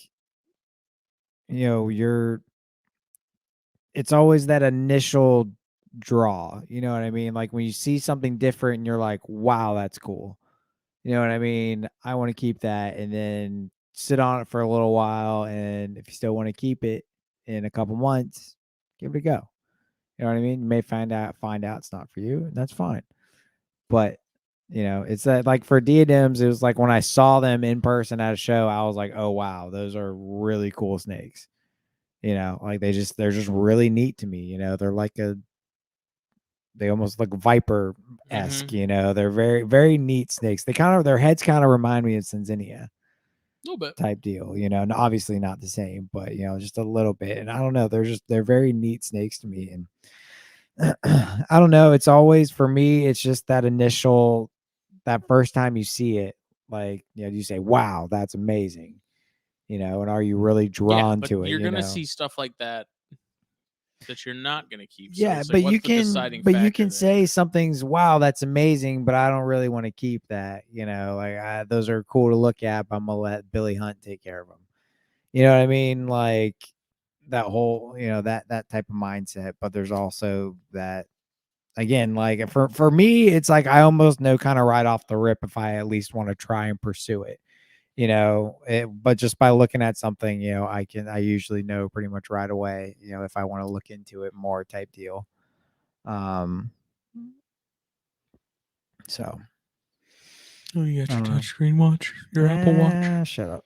it's always that initial draw, you know what I mean? Like when you see something different and you're like, wow, that's cool. You know what I mean? I want to keep that and then sit on it for a little while. And if you still want to keep it in a couple months, give it a go. You know what I mean? You may find out it's not for you, and that's fine. But it's that, like, for diadems, it was like when I saw them in person at a show, I was like, oh wow, those are really cool snakes. Like they're just really neat to me. They're like they almost look viper esque. They're very, very neat snakes. Their heads kind of remind me of Senzinia A little bit. type deal. And obviously not the same, but just a little bit. And I don't know, they're very neat snakes to me. And I don't know. It's always, for me, it's just that first time you see it, like, you say, wow, that's amazing. And are you really drawn But to it? you're going to see stuff like that you're not going to keep. So Yeah, it's like, what's the deciding factor you can there? say something's, wow, that's amazing, but I don't really want to keep that. Like, those are cool to look at, but I'm gonna let Billy Hunt take care of them. You know what I mean? Like that whole, that type of mindset. But there's also that, again, like for me, it's like I almost know kind of right off the rip if I at least want to try and pursue it. But just by looking at something, I usually know pretty much right away, if I want to look into it more, type deal. So. Oh, you got your touchscreen watch, your Apple Watch. Shut up.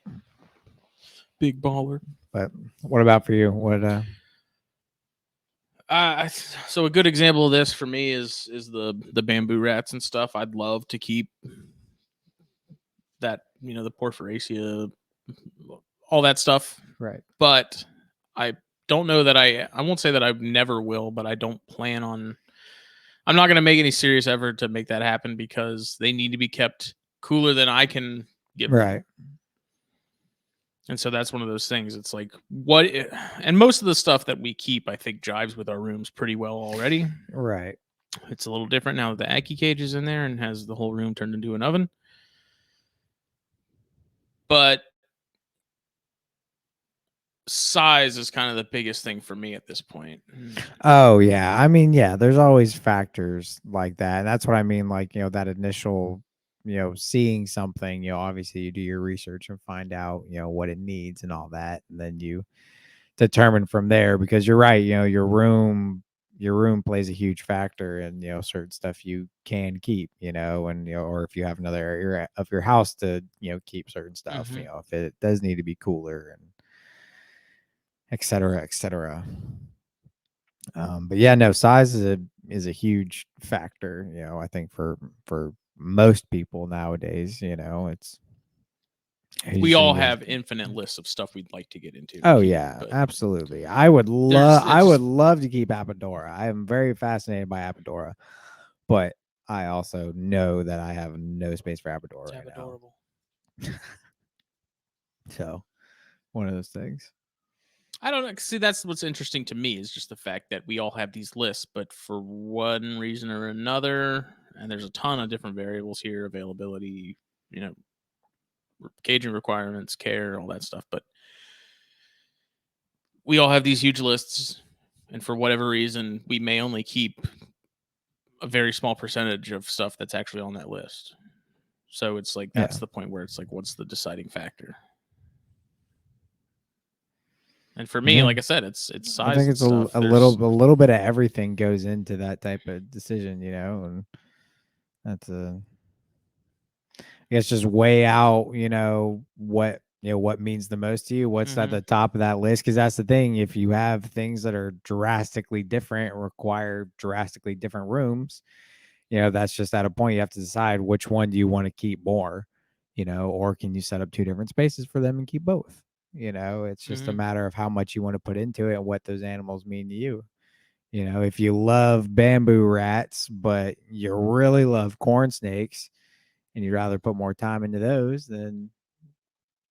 Big baller. But what about for you? What So a good example of this for me is the bamboo rats and stuff. I'd love to keep that, the porphyracia, all that stuff. Right. But I don't know that I won't say that I never will, but I don't plan on. I'm not going to make any serious effort to make that happen because they need to be kept cooler than I can give them. Right. And so that's one of those things. It's like and most of the stuff that we keep, I think, jives with our rooms pretty well already. Right. It's a little different now that the Aki cage is in there and has the whole room turned into an oven. But size is kind of the biggest thing for me at this point. Oh yeah. I mean, yeah, there's always factors like that. And that's what I mean, like, that initial, seeing something, obviously you do your research and find out, what it needs and all that. And then you determine from there, because you're right, your room plays a huge factor in, certain stuff you can keep, and or if you have another area of your house to, keep certain stuff, if it does need to be cooler, and et cetera, et cetera. But yeah, no, size is a huge factor, I think for most people nowadays. It's we all have infinite lists of stuff we'd like to get into. Oh yeah, absolutely. I would love to keep Apodora. I am very fascinated by Apodora, but I also know that I have no space for Apodora right adorable. now. So, one of those things. I don't know. See, that's what's interesting to me is just the fact that we all have these lists, but for one reason or another, and there's a ton of different variables here, availability, caging requirements, care, all that stuff. But we all have these huge lists, and for whatever reason, we may only keep a very small percentage of stuff that's actually on that list. So it's like that's the point where it's like, what's the deciding factor? And for me, like I said, it's size. I think it's a little bit of everything goes into that type of decision, and that's I guess just weigh out, what means the most to you, what's at the top of that list. Because that's the thing, if you have things that are drastically different, require drastically different rooms, that's just at a point you have to decide which one do you want to keep more, or can you set up two different spaces for them and keep both? It's just a Mm-hmm. matter of how much you want to put into it and what those animals mean to you. If you love bamboo rats, but you really love corn snakes and you'd rather put more time into those, then,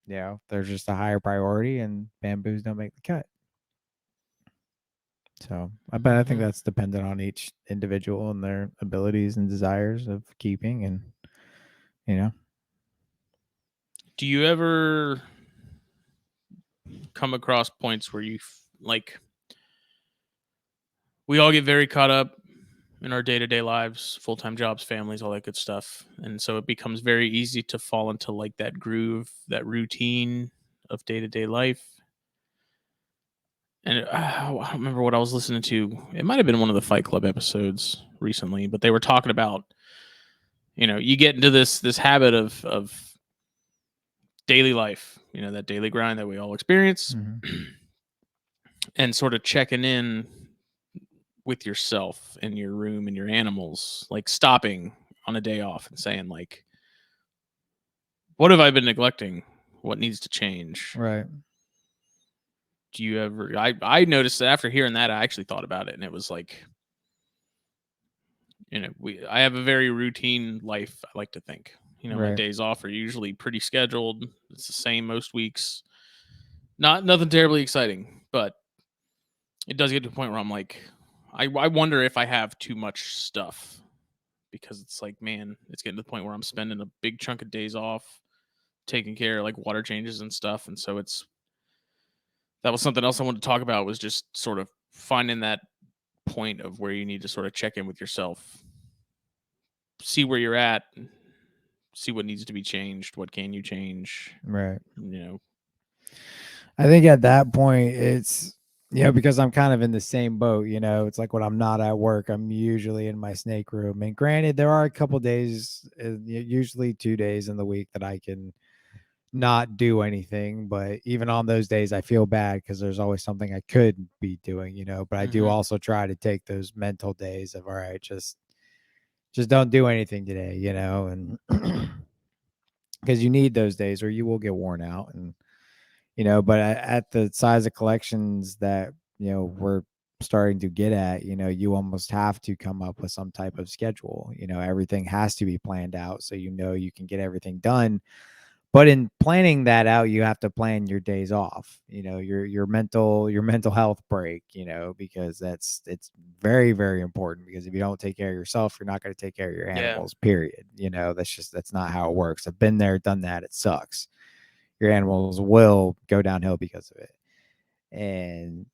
there's just a higher priority and bamboos don't make the cut. So, but I think Mm-hmm. that's dependent on each individual and their abilities and desires of keeping, and you know. Do you ever come across points where like we all get very caught up in our day-to-day lives, full-time jobs, families, all that good stuff, and so it becomes very easy to fall into like that groove, that routine of day-to-day life. And I don't remember what I was listening to. It might have been one of the Fight Club episodes recently, but they were talking about, you get into this habit of daily life, that daily grind that we all experience, Mhm. and sort of checking in with yourself and your room and your animals, like stopping on a day off and saying like, what have I been neglecting? What needs to change? Right. Do you ever? I noticed that after hearing that, I actually thought about it, and it was like, I have a very routine life. I like to think, my Right. days off are usually pretty scheduled. It's the same most weeks. Nothing terribly exciting, but it does get to a point where I'm like, I wonder if I have too much stuff, because it's like, man, it's getting to the point where I'm spending a big chunk of days off taking care of like water changes and stuff. And so that was something else I wanted to talk about, was just sort of finding that point of where you need to sort of check in with yourself, see where you're at, see what needs to be changed, what can you change, Right. you know. I think at that point it's because I'm kind of in the same boat, it's like when I'm not at work, I'm usually in my snake room. And granted, there are a couple days, usually 2 days in the week that I can not do anything, but even on those days I feel bad because there's always something I could be doing, but I do Mm-hmm. also try to take those mental days of, all right, just don't do anything today, and because you need those days or you will get worn out. And but at the size of collections that we're starting to get at, you almost have to come up with some type of schedule. Everything has to be planned out so you can get everything done. But in planning that out, you have to plan your days off, your mental health break, because it's very, very important. Because if you don't take care of yourself, you're not going to take care of your Yeah. animals, period. That's not how it works. I've been there, done that. It sucks. Your animals will go downhill because of it. And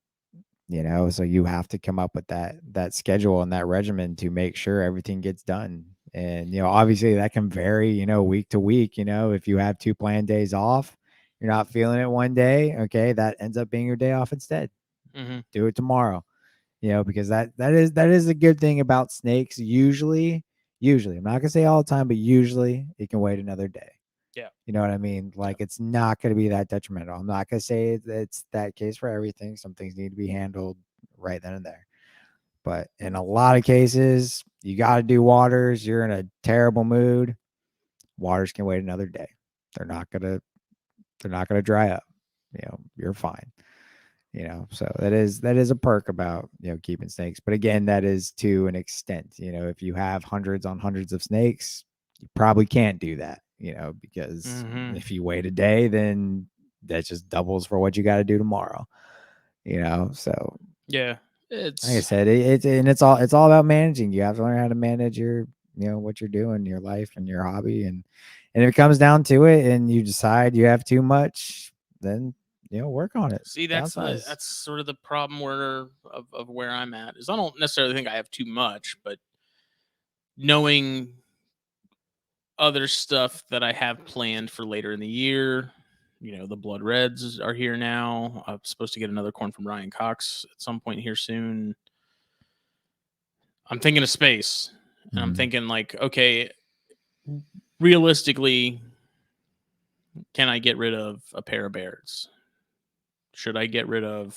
so you have to come up with that schedule and that regimen to make sure everything gets done. And obviously that can vary week to week. If you have two planned days off, you're not feeling it one day, okay, that ends up being your day off instead. Mm-hmm. Do it tomorrow. Because that is a good thing about snakes. Usually I'm not gonna say all the time, but usually it can wait another day. Yeah. You know what I mean? Yeah. Like, it's not going to be that detrimental. I'm not going to say it's that case for everything. Some things need to be handled right then and there. But in a lot of cases, you got to do waters. You're in a terrible mood. Waters can wait another day. They're not going to dry up. You're fine. So that is a perk about keeping snakes. But again, that is to an extent. If you have hundreds on hundreds of snakes, you probably can't do that. Because Mm-hmm. if you wait a day, then that just doubles for what you got to do tomorrow. So Yeah. like I It's said, it's all about managing. You have to learn how to manage your what you're doing, your life and your hobby. And if it comes down to it and you decide you have too much, then work on it. See, Downsize. that's sort of the problem of where I'm at, is I don't necessarily think I have too much, but knowing other stuff that I have planned for later in the year. The Blood Reds are here now. I'm supposed to get another corn from Ryan Cox at some point here soon. I'm thinking of space, and I'm Mhm. thinking like, okay, realistically, can I get rid of a pair of bears? Should I get rid of,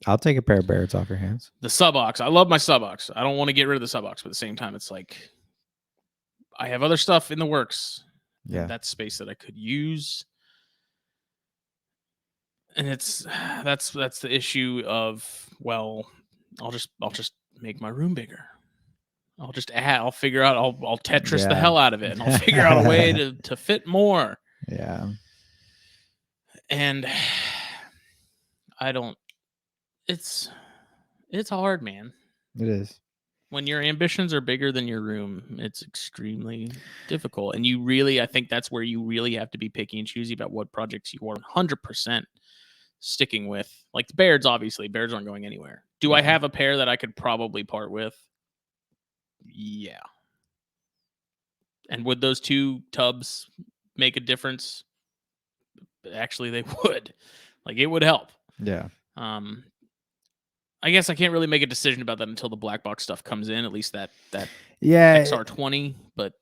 I'll take a pair of Barretts off your hands. The sub box. I love my sub box. I don't want to get rid of the sub box, but at the same time, it's like I have other stuff in the works, and Yeah. that's space that I could use. And it's that's the issue of, well, I'll just make my room bigger. I'll just add. I'll figure out. I'll Tetris the Yeah. hell out of it, and I'll figure out a way to fit more. Yeah. And I don't. It's hard, man. It is. When your ambitions are bigger than your room, it's extremely difficult. And you really, I think that's where you really have to be picky and choosy about what projects you are 100% sticking with. Like the Bairds, obviously, Bairds aren't going anywhere. Do I have a pair that I could probably part with? Yeah. And would those 2 tubs make a difference? Actually, they would. Like, it would help. Yeah. I guess I can't really make a decision about that until the BlackBox stuff comes in, at least that Yeah. XR20, but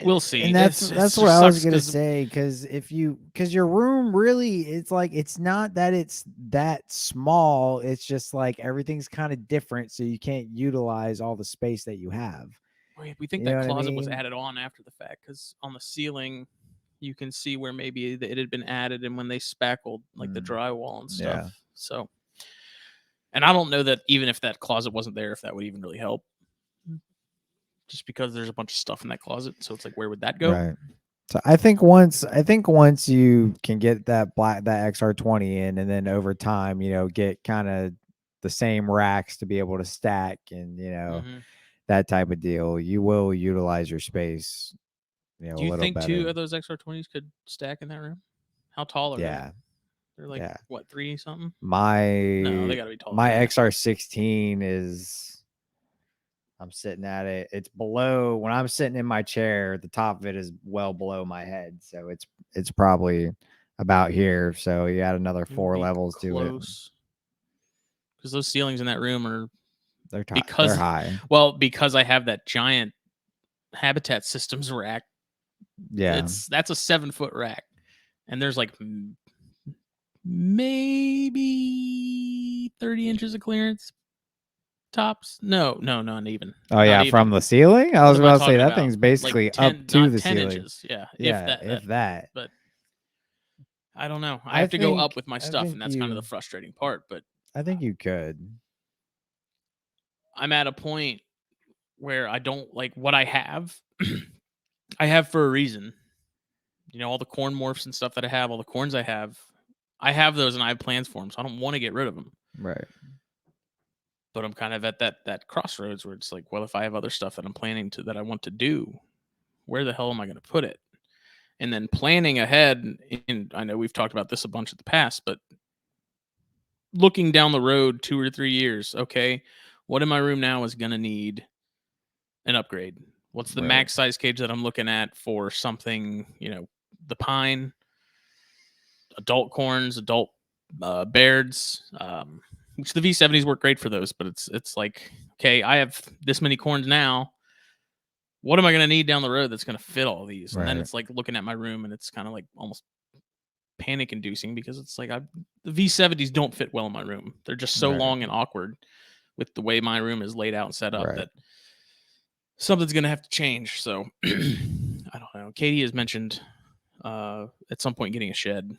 we'll see. And that's It what just I was sucks gonna 'cause say, because your room really, it's like, it's not that it's that small. It's just like everything's kind of different, so you can't utilize all the space that you have. we think You that know what I closet was mean? added on after the fact, because on the ceiling you can see where maybe it had been added, and when they spackled like the drywall and stuff. Yeah. So, and I don't know that even if that closet wasn't there, if that would even really help. Just because there's a bunch of stuff in that closet, so it's like, where would that go? Right. So I think once you can get that XR20 in, and then over time, get kind of the same racks to be able to stack, and that type of deal, you will utilize your space, a Do you little think 2 better. of those XR20s could stack in that room? How tall are they? Yeah. They're like, Yeah. what, 3 something? My No, they gotta be taller my than that. XR16 is, I'm sitting at it. It's below, when I'm sitting in my chair, the top of it is well below my head. So it's probably about here. So you add another It would 4 be levels to it. close. Because those ceilings in that room are They're because high. well, because I have that giant Habitat Systems rack. Yeah. That's a 7-foot rack, and there's like maybe 30 inches of clearance tops. No, not even. Oh Not yeah, even. from the ceiling? I What was am I about to say talking that about? thing's Like basically 10, up to not the 10 ceiling. inches. Yeah, Yeah, if that. But I don't know. I have to go up with my stuff, and that's kind of the frustrating part. But I think you could. I'm at a point where I don't like what I have. I have for a reason. All the corn morphs and stuff that I have, all the corns I have those, and I have plans for them. So I don't want to get rid of them. Right. But I'm kind of at that crossroads where it's like, well, if I have other stuff that I'm planning to, that I want to do, where the hell am I going to put it? And then planning ahead, and I know we've talked about this a bunch in the past, but looking down the road 2 or 3 years, okay, what in my room now is going to need an upgrade? What's the max size cage that I'm looking at for something, the pine, adult corns, adult Bairds, which the V70s work great for those, but it's like, okay, I have this many corns now. What am I going to need down the road that's going to fit all these? And then it's like looking at my room, and it's kind of like almost panic inducing, because it's like the V70s don't fit well in my room. They're just so long and awkward with the way my room is laid out and set up that something's going to have to change. So I don't know. Katie has mentioned at some point getting a shed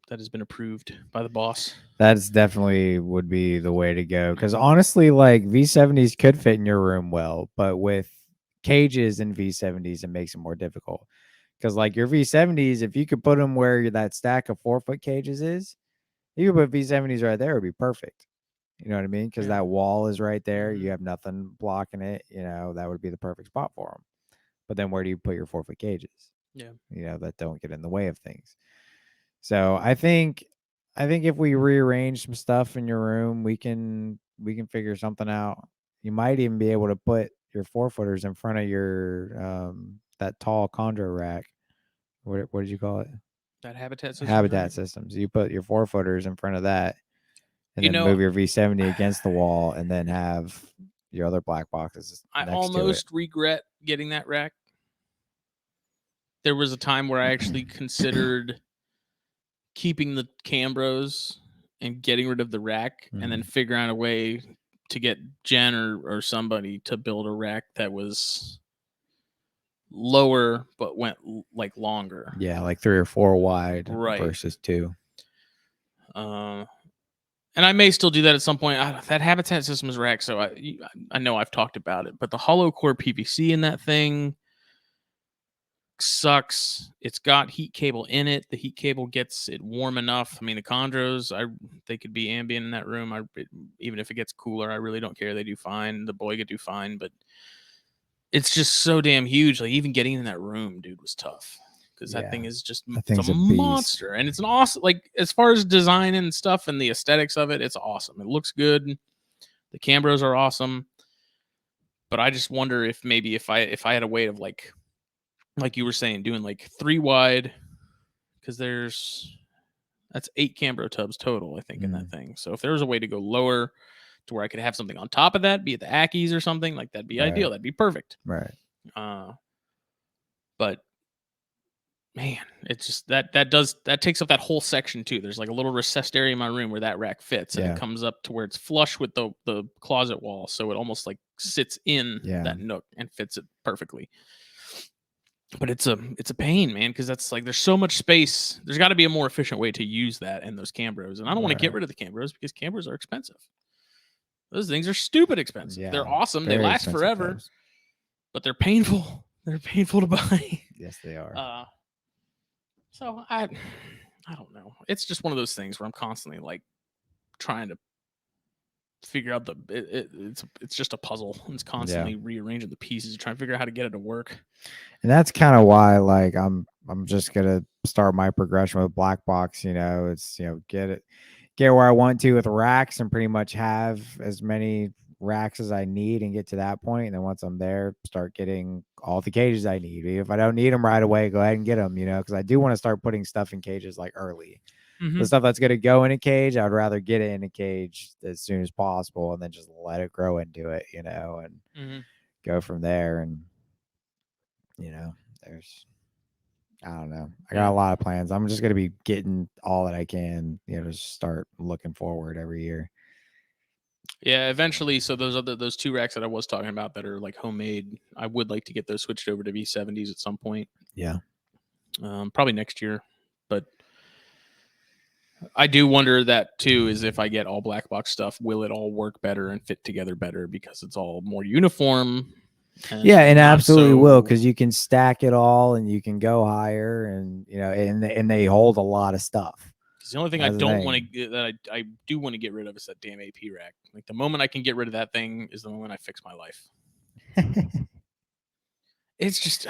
that has been approved by the boss. That's definitely would be the way to go. Because honestly, like, V70s could fit in your room well, but with cages and V70s, it makes it more difficult. Because like your V70s, if you could put them where that stack of 4-foot cages is, you could put V70s right there. It would be perfect. You know what I mean? Because that wall is right there. You have nothing blocking it. That would be the perfect spot for them. But then where do you put your 4-foot cages? Yeah. That don't get in the way of things. So I think if we rearrange some stuff in your room, we can figure something out. You might even be able to put your 4-footers in front of your that tall chondro rack. What did you call it? That Habitat Systems. Habitat Systems. You put your 4-footers in front of that, and then move your V70 against the wall, and then have your other black boxes I next to it. almost regret getting that rack. There was a time where I actually considered keeping the Cambros and getting rid of the rack, and then figuring out a way to get Jen or somebody to build a rack that was lower but went like longer. Yeah, like 3 or 4 wide Right. versus 2. And I may still do that at some point. That Habitat Systems rack, so I know I've talked about it, but the hollow core PVC in that thing sucks. It's got heat cable in it. The heat cable gets it warm enough. I mean, the chondros, they could be ambient in that room. Even if it gets cooler, I really don't care. They do fine. The boy could do fine, but it's just so damn huge. Like even getting in that room, dude, was tough. Because that thing is just it's a monster, and it's an awesome. Like as far as design and stuff and the aesthetics of it, it's awesome. It looks good. The Cambros are awesome, but I just wonder if maybe if I had a way of like you were saying, doing like 3 wide, because that's 8 Cambro tubs total, I think, in that thing. So if there was a way to go lower to where I could have something on top of that, be it the Ackies or something, like that'd be ideal. That'd be perfect. Right. But man, it's just that takes up that whole section too. There's like a little recessed area in my room where that rack fits, and it comes up to where it's flush with the closet wall, so it almost like sits in that nook and fits it perfectly. But it's a pain, man, because that's like there's so much space. There's got to be a more efficient way to use that and those Cambros, and I don't want to get rid of the Cambros because Cambros are expensive. Those things are stupid expensive. Yeah, they're awesome. They last forever, but they're painful. They're painful to buy. Yes, they are. So I don't know. It's just one of those things where I'm constantly like trying to figure out it's just a puzzle. It's constantly rearranging the pieces, trying to figure out how to get it to work. And that's kind of why, like, I'm just gonna start my progression with BlackBox. It's get where I want to with racks and pretty much have as many racks as I need and get to that point. And then once I'm there, start getting all the cages I need. If I don't need them right away, go ahead and get them, because I do want to start putting stuff in cages like early. The stuff that's going to go in a cage, I'd rather get it in a cage as soon as possible and then just let it grow into it, and go from there. And, I don't know. I got a lot of plans. I'm just going to be getting all that I can, to start looking forward every year. Yeah, eventually. So those 2 racks that I was talking about that are like homemade, I would like to get those switched over to V70s at some point. Yeah. Probably next year. But I do wonder that too, is if I get all BlackBox stuff, will it all work better and fit together better because it's all more uniform? And absolutely will, because you can stack it all and you can go higher, and and they hold a lot of stuff. The only thing I don't want to that I do want to get rid of is that damn AP rack. Like the moment I can get rid of that thing is the moment I fix my life. It's just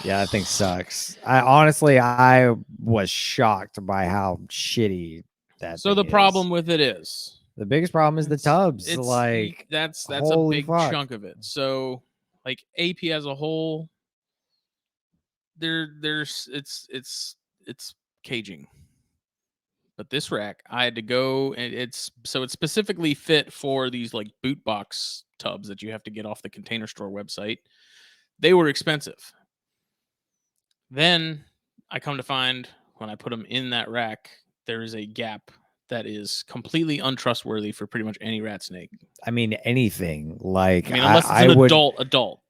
that thing sucks. I was shocked by how shitty that. So the problem with it is the biggest problem is the tubs. It's like that's a big chunk of it. So like AP as a whole, there's it's caging. But this rack, I had to go, and it's specifically fit for these like boot box tubs that you have to get off the Container Store website. They were expensive. Then I come to find when I put them in that rack, there is a gap that is completely untrustworthy for pretty much any rat snake. I mean, anything. Like, unless it's an adult.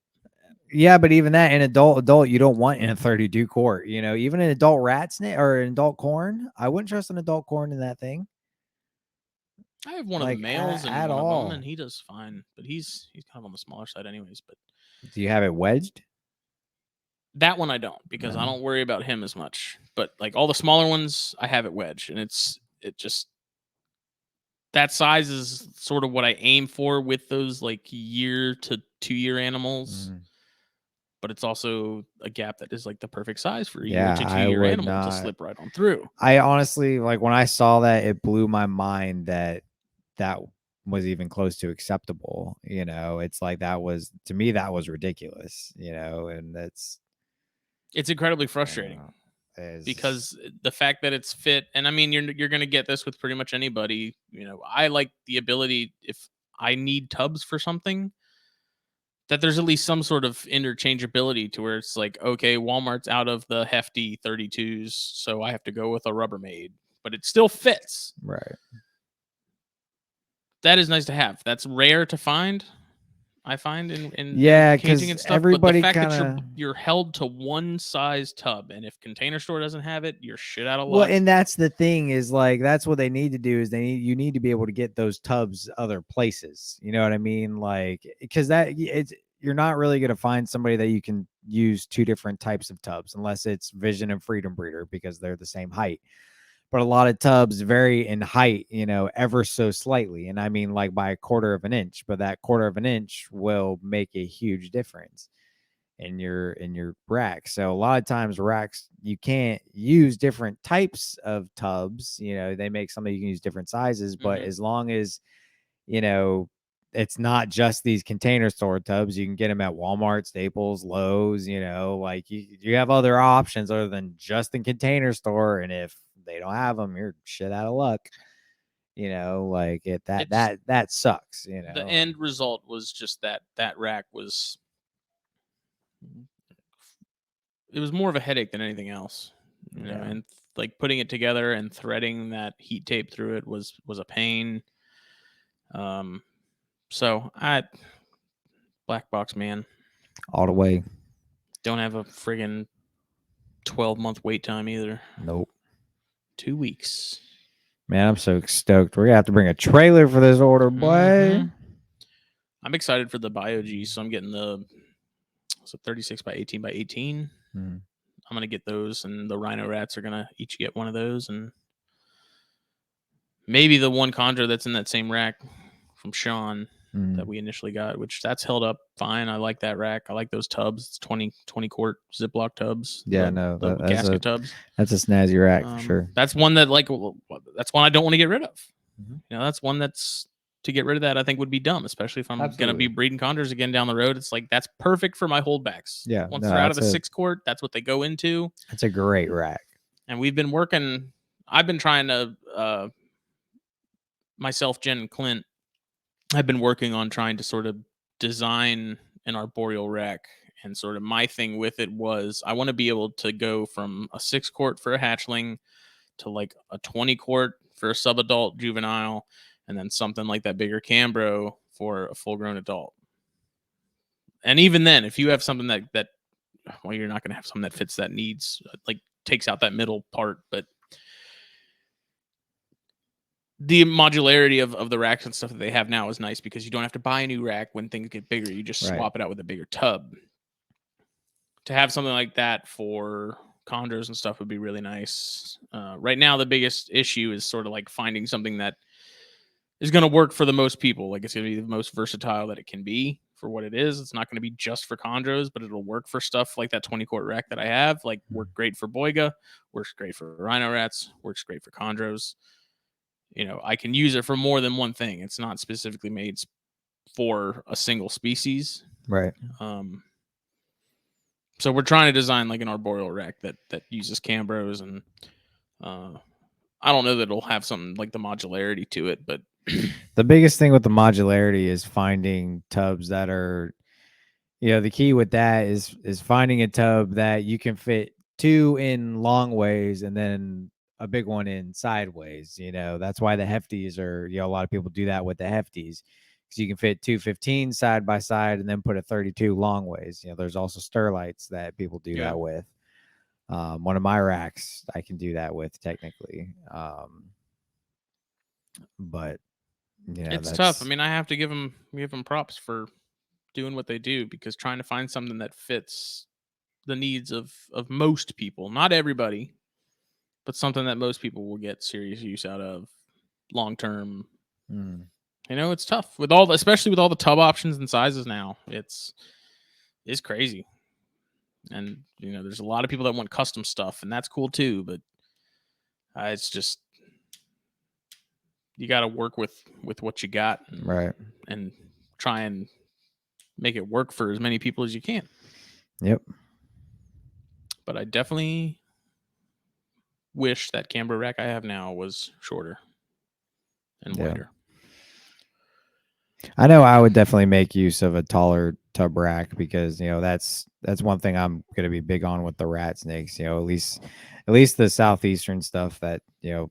Yeah, but even that, an adult, you don't want in a 32 quart. Even an adult rat snake or an adult corn, I wouldn't trust an adult corn in that thing. I have one of the males and one of them, and he does fine, but he's kind of on the smaller side, anyways. But do you have it wedged? That one I don't, because I don't worry about him as much. But like all the smaller ones, I have it wedged, and it just that size is sort of what I aim for with those like 1 to 2 year animals. But it's also a gap that is like the perfect size for a 1 to 2 year animal to slip right on through. I honestly, like, when I saw that, it blew my mind that was even close to acceptable. It's like to me that was ridiculous. And it's incredibly frustrating because the fact that it's fit, and I mean you're going to get this with pretty much anybody. I like the ability, if I need tubs for something, that there's at least some sort of interchangeability to where it's like, okay, Walmart's out of the hefty 32s, so I have to go with a Rubbermaid, but it still fits. Right. that is nice to have. That's rare to find. I find in Yeah, caging because and stuff, but the everybody fact kind that of. you're held to one size tub, and if Container Store doesn't have it, you're shit out of Well, luck. and that's the thing is like that's what they need to do is you need to be able to get those tubs other places. You know what I mean? Like because it's you're not really going to find somebody that you can use two different types of tubs unless it's Vision and Freedom Breeder because they're the same height. But a lot of tubs vary in height, ever so slightly, and I mean like by a quarter of an inch. But that quarter of an inch will make a huge difference in your rack. So a lot of times racks you can't use different types of tubs. They make some that you can use different sizes, but Mhm. as long as you know it's not just these Container Store tubs, you can get them at Walmart, Staples, Lowe's. Like you have other options other than just the Container Store, and if they don't have them, you're shit out of luck. Like that It's that that sucks. the end result was just that rack was, it was more of a headache than anything else, Yeah. and like putting it together and threading that heat tape through it was a pain. Um, so I BlackBox, man, All the way. don't have a friggin' 12-month wait time either. Nope. 2 weeks. Man, I'm so stoked. We're gonna have to bring a trailer for this order, boy. Mhm. I'm excited for the BioG, so I'm getting the 36 by 18 by 18. Mm, I'm gonna get those, and the Rhino Rats are gonna each get one of those, and maybe the one Conjure that's in that same rack from Sean that mm. we initially got, which that's held up fine. I like that rack. I like those tubs. It's 20 quart Ziploc tubs, Yeah, no, the that's a gasket tubs. that's a snazzy rack for sure. That's one that that's one I don't want to get rid of. Mhm. That's one that's to get rid of that I think would be dumb, especially if I'm going to Absolutely. be breeding Conjures again down the road. It's like that's perfect for my holdbacks. Yeah, Once no, they're out of the that's 6 quart, that's what they go into. a great rack. And we've been working. I've been trying to myself, Jen, and Clint. I've been working on trying to sort of design an arboreal rack, and sort of my thing with it was I want to be able to go from a 6 quart for a hatchling to like a 20 quart for a subadult juvenile, and then something like that bigger Cambro for a full grown adult. And even then, if you have something that well, you're not going to have something that fits that needs, like takes out that middle part, but the modularity of the racks and stuff that they have now is nice because you don't have to buy a new rack when things get bigger. You just Right. swap it out with a bigger tub. To have something like that for chondros and stuff would be really nice. Right now, the biggest issue is sort of like finding something that is going to work for the most people. Like it's going to be the most versatile that it can be for what it is. It's not going to be just for chondros, but it'll work for stuff like that 20 quart rack that I have. Like work great for Boiga, works great for Rhino Rats, works great for chondros. I can use it for more than one thing. It's not specifically made for a single species. Right. So we're trying to design like an arboreal rack that uses Cambros, and I don't know that it'll have something like the modularity to it, but The biggest thing with the modularity is finding tubs that are, the key with that is finding a tub that you can fit two in long ways and then a big one in sideways. That's why the hefties are, a lot of people do that with the hefties because you can fit two 15 side by side and then put a 32 long ways. There's also Sterlites that people do that with. One of my racks I can do that with technically. But it's tough. I mean, I have to give them props for doing what they do, because trying to find something that fits the needs of most people, not everybody, but something that most people will get serious use out of long term. It's tough with especially with all the tub options and sizes now. It's crazy. And there's a lot of people that want custom stuff, and that's cool too, but it's just you got to work with what you got, right, and try and make it work for as many people as you can. Yep. But I definitely wish that Canberra rack I have now was shorter and wider. I know I would definitely make use of a taller tub rack because that's one thing I'm going to be big on with the rat snakes. At least the southeastern stuff that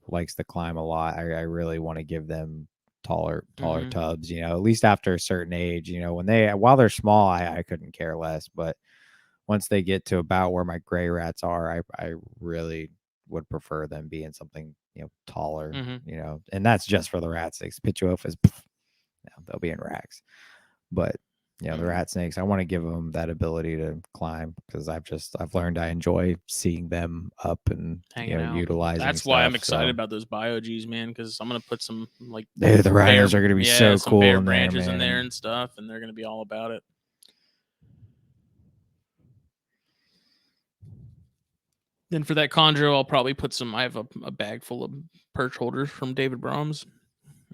likes to climb a lot. I really want to give them taller Mhm. tubs. At least after a certain age. While they're small, I couldn't care less, but once they get to about where my gray rats are, I really would prefer them being something taller. Mhm. And that's just for the rat snakes. Pituophis, they'll be in racks, but the Mhm. rat snakes, I want to give them that ability to climb because I've learned I enjoy seeing them up and Hanging out. utilizing That's why I'm stuff. excited So about those BioGs, man, because I'm gonna put some like dude, the bear, rhinos are gonna be so some cool bear in there, branches in there man. and stuff, and they're gonna be all about it. Then for that chondro, I'll probably put some. I have a bag full of perch holders from David Brahms,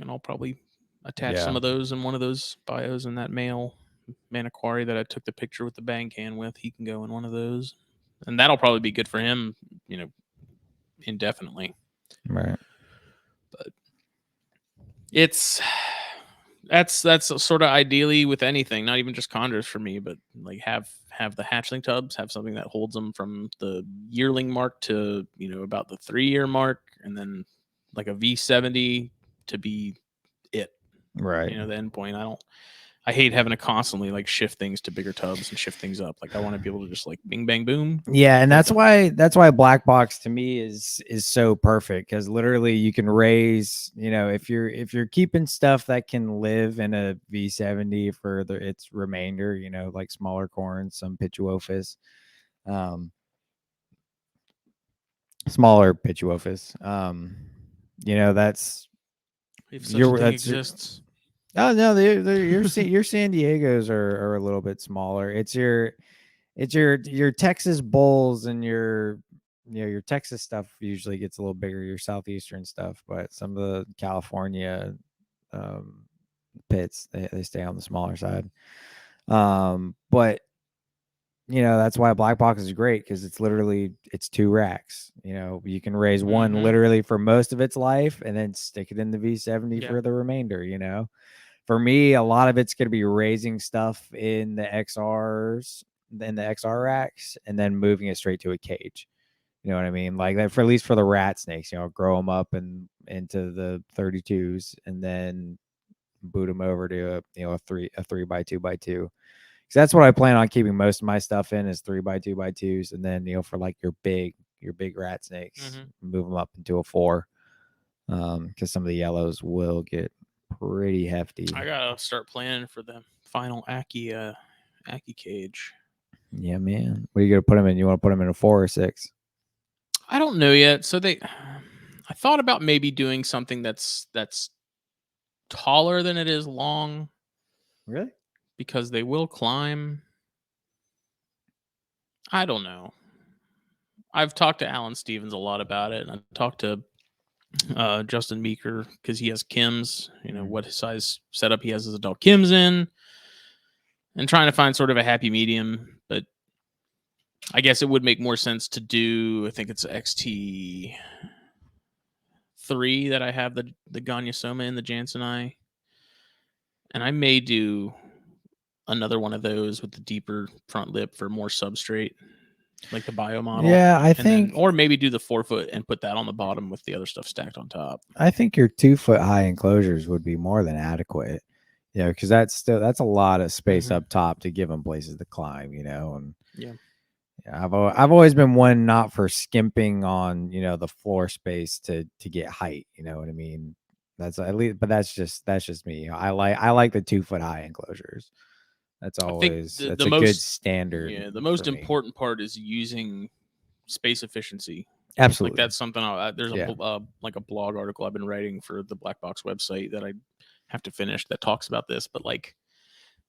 and I'll probably attach Yeah. some of those in one of those bios. And that male maniquari that I took the picture with the bang can with, he can go in one of those, and that'll probably be good for him, indefinitely. Right. But it's that's sort of ideally with anything, not even just chondros for me, but like have the hatchling tubs, have something that holds them from the yearling mark to about the 3-year mark, and then like a V70 to be it. Right. The end point. I hate having to constantly like shift things to bigger tubs and shift things up. Like I want to be able to just like bing bang boom. Yeah, and Get it that's done. why BlackBox to me is so perfect because literally you can raise, if you're keeping stuff that can live in a V70 for its remainder, like smaller corns, some Pituophis, smaller Pituophis, that's If such a thing exists. oh no, your San Diego's are a little bit smaller. It's your Texas bulls and your Texas stuff usually gets a little bigger, your southeastern stuff, but some of the California pits they stay on the smaller side. But that's why black box is great because it's 2 racks. You can raise one Mhm. literally for most of its life and then stick it in the V70 Yeah. for the remainder. For me, a lot of it's going to be raising stuff in the XR racks, and then moving it straight to a cage. You know what I mean? Like that for at least for the rat snakes, grow them up and into the 32s, and then boot them over to a 3x2x2. Because that's what I plan on keeping most of my stuff in is 3x2x2s, and then for like your big rat snakes, move them up into a 4. Because some of the yellows will get pretty hefty. I gotta start planning for the final Aki cage. Yeah, man. What are you gonna put them in? You want to put them in a 4 or 6? I don't know yet. So I thought about maybe doing something that's taller than it is long Really? because they will climb. I don't know. I've talked to Alan Stevens a lot about it, and I talked to Justin Meeker because he has Kims. What size setup he has his adult Kims in, and trying to find sort of a happy medium. But I guess it would make more sense to do. I think it's XT3 that I have the Ganyasoma in the Jansenai, and I may do another one of those with the deeper front lip for more substrate, like the bio model. Yeah, And then, or maybe do the 4-foot and put that on the bottom with the other stuff stacked on top. I think your 2-foot high enclosures would be more than adequate. Because that's a lot of space up top to give them places to climb. And Yeah. I've always been one not for skimping on the floor space to get height. You know what I mean? That's at least, but that's just me. I like the 2-foot high enclosures. That's I think always the a good standard. yeah, the most for me. important part is using space efficiency. Like Absolutely. that's something there's Yeah. like a blog article I've been writing for the BlackBox website that I have to finish that talks about this. But like,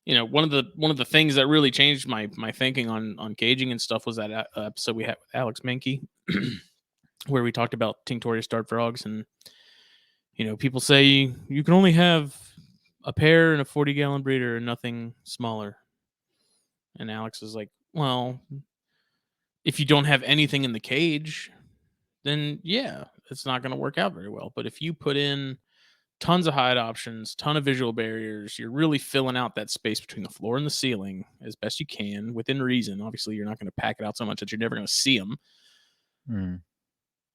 one of the things that really changed my thinking on caging and stuff was that episode we had with Alex Menke, where we talked about tinctorius dart frogs, and people say you can only have a pair and a 40-gallon breeder and nothing smaller. And Alex is like, well, if you don't have anything in the cage, then yeah, it's not going to work out very well. But if you put in tons of hide options, ton of visual barriers, you're really filling out that space between the floor and the ceiling as best you can within reason. Obviously, you're not going to pack it out so much that you're never going to see them. Mm.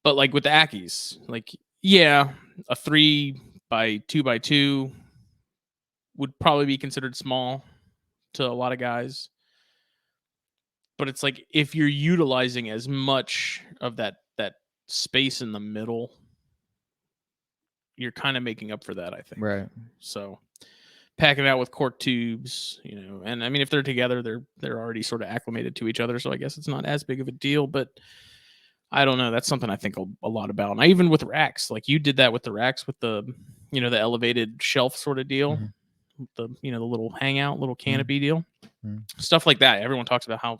But like with the Ackies, like, yeah, a 3 by 2x2 would probably be considered small to a lot of guys. But it's like if you're utilizing as much of that space in the middle, you're kind of making up for that, I think. Right. So packing it out with cork tubes, and I mean if they're together, they're already sort of acclimated to each other, so I guess it's not as big of a deal. But I don't know. That's something I think a lot about. And I even with racks, like you did that with the racks with the the elevated shelf sort of deal, the the little hangout, little canopy deal, stuff like that. Everyone talks about how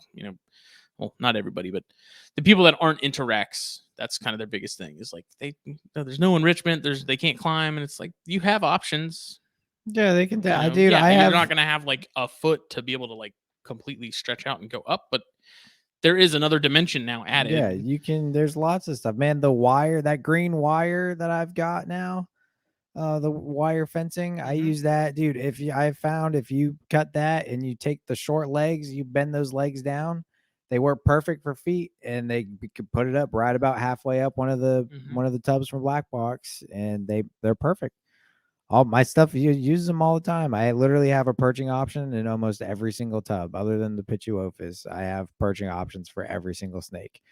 well, not everybody, but the people that aren't into racks, that's kind of their biggest thing. Is like there's no enrichment, they can't climb, and it's like you have options. Yeah, they can. Dude, yeah, you're not gonna have like a foot to be able to like completely stretch out and go up, but there is another dimension now added. Yeah, you can. There's lots of stuff, man. The wire, that green wire that I've got now, the wire fencing, I use that, dude. I found if you cut that and you take the short legs, you bend those legs down, they work perfect for feet, and you could put it up right about halfway up one of the tubs from BlackBox, and they're perfect. All my stuff, you use them all the time. I literally have a perching option in almost every single tub, other than the Pituophis. I have perching options for every single snake.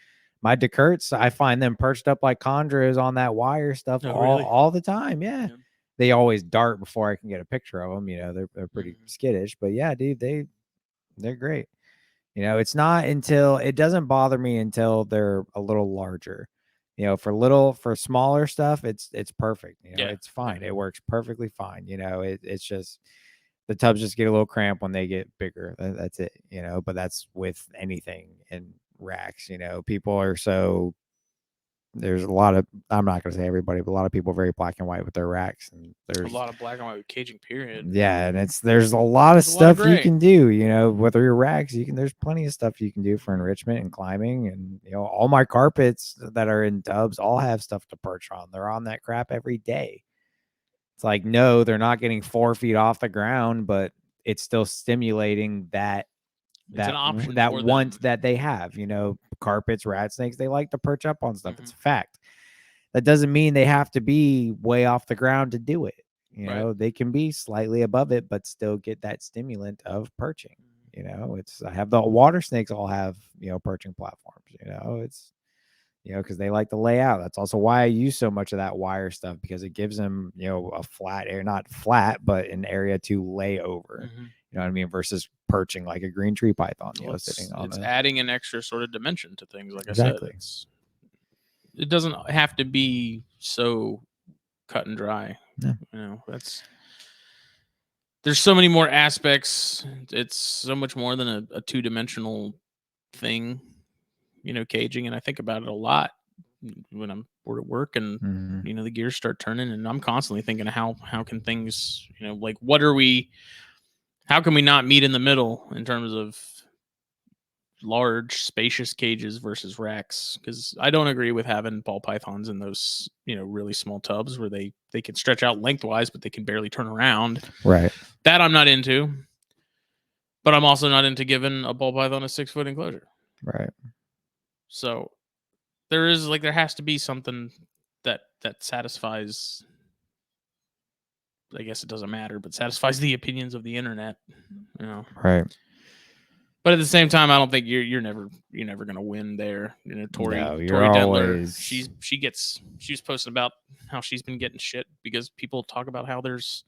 My Decurts, I find them perched up like chondros on that wire stuff all the time. Yeah. They always dart before I can get a picture of them. They're pretty skittish, but yeah, dude, they're great. It's not until it doesn't bother me until they're a little larger. For smaller stuff, it's perfect. It's fine. It works perfectly fine. It's just the tubs just get a little cramp when they get bigger. That's it. But that's with anything in racks. People are so. There's a lot of, I'm not going to say everybody, but a lot of people are very black and white with their racks, and there's a lot of black and white with caging, period. Yeah, and there's a lot of stuff you can do, whether your racks, there's plenty of stuff you can do for enrichment and climbing. And all my carpets that are in tubs all have stuff to perch on. They're on that crap every day. It's like, no, they're not getting 4 feet off the ground, but it's still stimulating that it's an option that for want them. that they have. Carpets, rat snakes, they like to perch up on stuff. It's a fact. That doesn't mean they have to be way off the ground to do it. They can be slightly above it, but still get that stimulant of perching. I have the water snakes all have, perching platforms, it's, because they like to lay out. That's also why I use so much of that wire stuff, because it gives them, a flat area, not flat, but an area to lay over. You know what I mean? Versus perching like a green tree python, sitting on it's adding an extra sort of dimension to things. Like Exactly. I said, it doesn't have to be so cut and dry. Yeah. There's so many more aspects. It's so much more than a two-dimensional thing, caging. And I think about it a lot when I'm bored at work and, the gears start turning, and I'm constantly thinking of how can things, like how can we not meet in the middle in terms of large spacious cages versus racks? Because I don't agree with having ball pythons in those really small tubs where they can stretch out lengthwise but they can barely turn around. Right. That I'm not into, but I'm also not into giving a ball python a 6 foot enclosure. Right. So there has to be something that satisfies, I guess it doesn't matter, but satisfies the opinions of the internet. Right. But at the same time, I don't think you're never gonna win there. Tori Dentler, she was posting about how she's been getting shit because people talk about how there's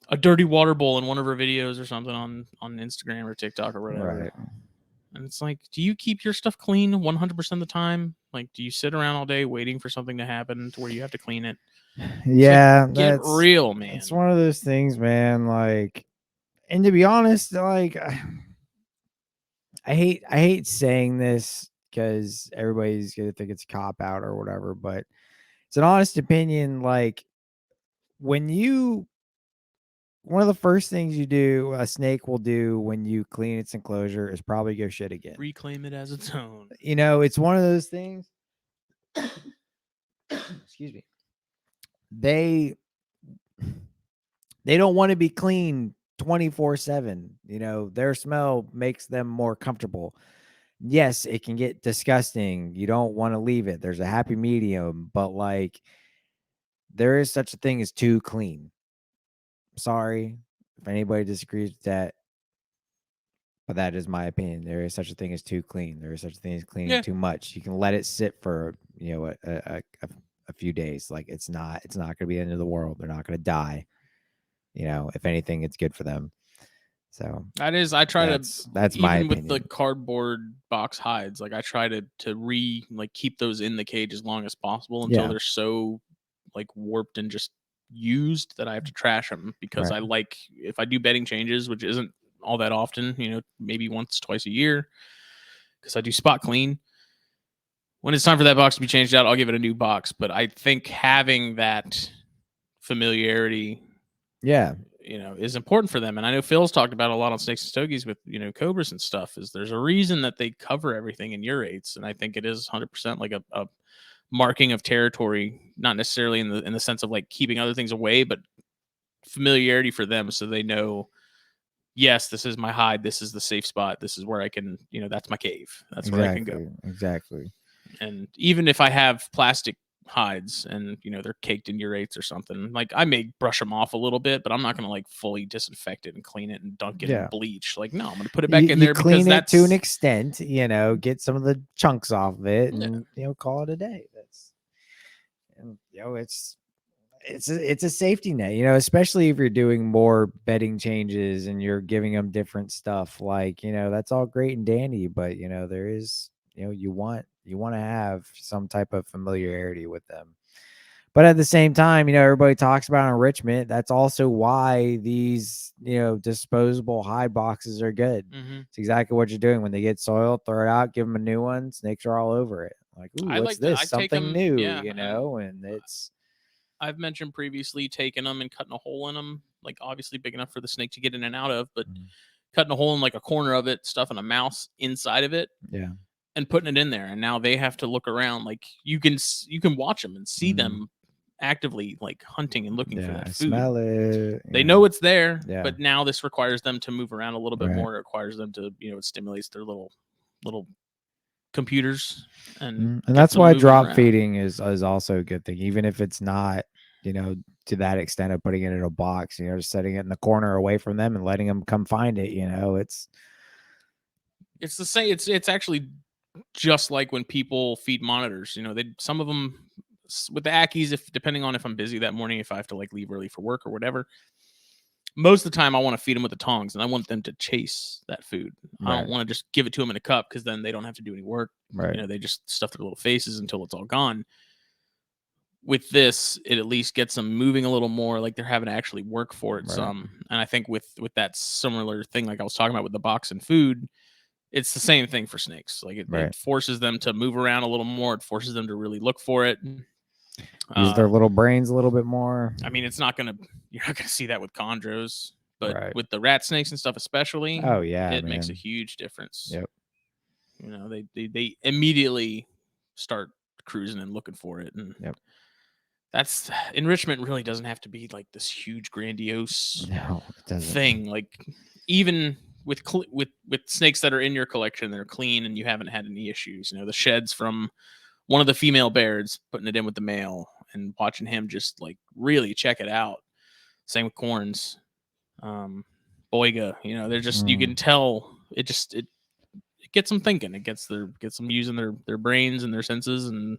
a dirty water bowl in one of her videos or something on Instagram or TikTok or whatever. Right. And it's like, do you keep your stuff clean 100% of the time? Like, do you sit around all day waiting for something to happen to where you have to clean it? Yeah, like, get real, man. It's one of those things, man. Like, and to be honest, like, I hate saying this because everybody's gonna think it's a cop out or whatever, but it's an honest opinion. Like, one of the first things a snake will do when you clean its enclosure is probably go shit again. Reclaim it as its own. It's one of those things. Excuse me. They don't want to be clean 24/7. Their smell makes them more comfortable. Yes, it can get disgusting. You don't want to leave it. There's a happy medium, but like there is such a thing as too clean. Sorry if anybody disagrees with that, but that is my opinion. There is such a thing as too clean. There is such a thing as cleaning Yeah, too much. You can let it sit for a few days. Like it's not going to be the end of the world. They're not going to die. If anything, it's good for them. So that is. I try to, that's my even with the opinion. cardboard box hides, like I try to keep those in the cage as long as possible until Yeah. they're so like warped and just used that I have to trash them, because Right. I like, if I do bedding changes, which isn't all that often, maybe once, twice a year, because I do spot clean. When it's time for that box to be changed out, I'll give it a new box. But I think having that familiarity, Yeah. is important for them. And I know Phil's talked about a lot on Snakes and Stogies with, cobras and stuff, is there's a reason that they cover everything in urates. And I think it is 100% like a marking of territory, not necessarily in the sense of like keeping other things away, but familiarity for them, so they know, yes, this is my hide, this is the safe spot, this is where I can, that's my cave, that's where I can go. Exactly. And even if I have plastic hides and they're caked in urates or something, like I may brush them off a little bit, but I'm not gonna like fully disinfect it and clean it and dunk it in Yeah. bleach. Like, no, I'm gonna put it You back in you there because clean it to an that's, extent, get some of the chunks off of it, yeah. and call it a day. And it's a safety net, especially if you're doing more bedding changes and you're giving them different stuff. Like, that's all great and dandy, but there is, you want to have some type of familiarity with them. But at the same time, everybody talks about enrichment. That's also why these, disposable hide boxes are good. Mm-hmm. It's exactly what you're doing. When they get soiled, throw it out, give them a new one. Snakes are all over it. Like, ooh, I what's like to, this? I take Something them, new, yeah. and it's, I've mentioned previously taking them and cutting a hole in them, like obviously big enough for the snake to get in and out of, but cutting a hole in like a corner of it, stuffing a mouse inside of it, yeah. and putting it in there. And now they have to look around. Like you can watch them and see them actively like hunting and looking for Yeah, that I food. smell it. They know it's there, Yeah. but now this requires them to move around a little bit Right. more. It requires them to, it stimulates their little computers and And gets that's them why moving drop around. feeding is also a good thing, even if it's not, to that extent of putting it in a box, just setting it in the corner away from them and letting them come find it. It's the same. It's actually just like when people feed monitors. Some of them with the Ackies, if depending on if I'm busy that morning, if I have to like leave early for work or whatever. Most of the time, I want to feed them with the tongs, and I want them to chase that food. I don't Right. want to just give it to them in a cup, because then they don't have to do any work. Right. They just stuff their little faces until it's all gone. With this, it at least gets them moving a little more, like they're having to actually work for it Right. some. And I think with that similar thing, like I was talking about with the box and food, it's the same thing for snakes. Like Right. it forces them to move around a little more. It forces them to really look for it. Use their little brains a little bit more. I mean, you're not gonna see that with chondros, but Right. with the rat snakes and stuff especially, Oh yeah, it makes a man. huge difference. Yep. They immediately start cruising and looking for it. And Yep. that's, enrichment really doesn't have to be like this huge grandiose No, it doesn't. thing. Like, even with snakes that are in your collection that are clean and you haven't had any issues, the sheds from one of the female bears, putting it in with the male and watching him just like really check it out. Same with corns. Boyga, they're just, you can tell it gets them thinking. It gets them using their brains and their senses, and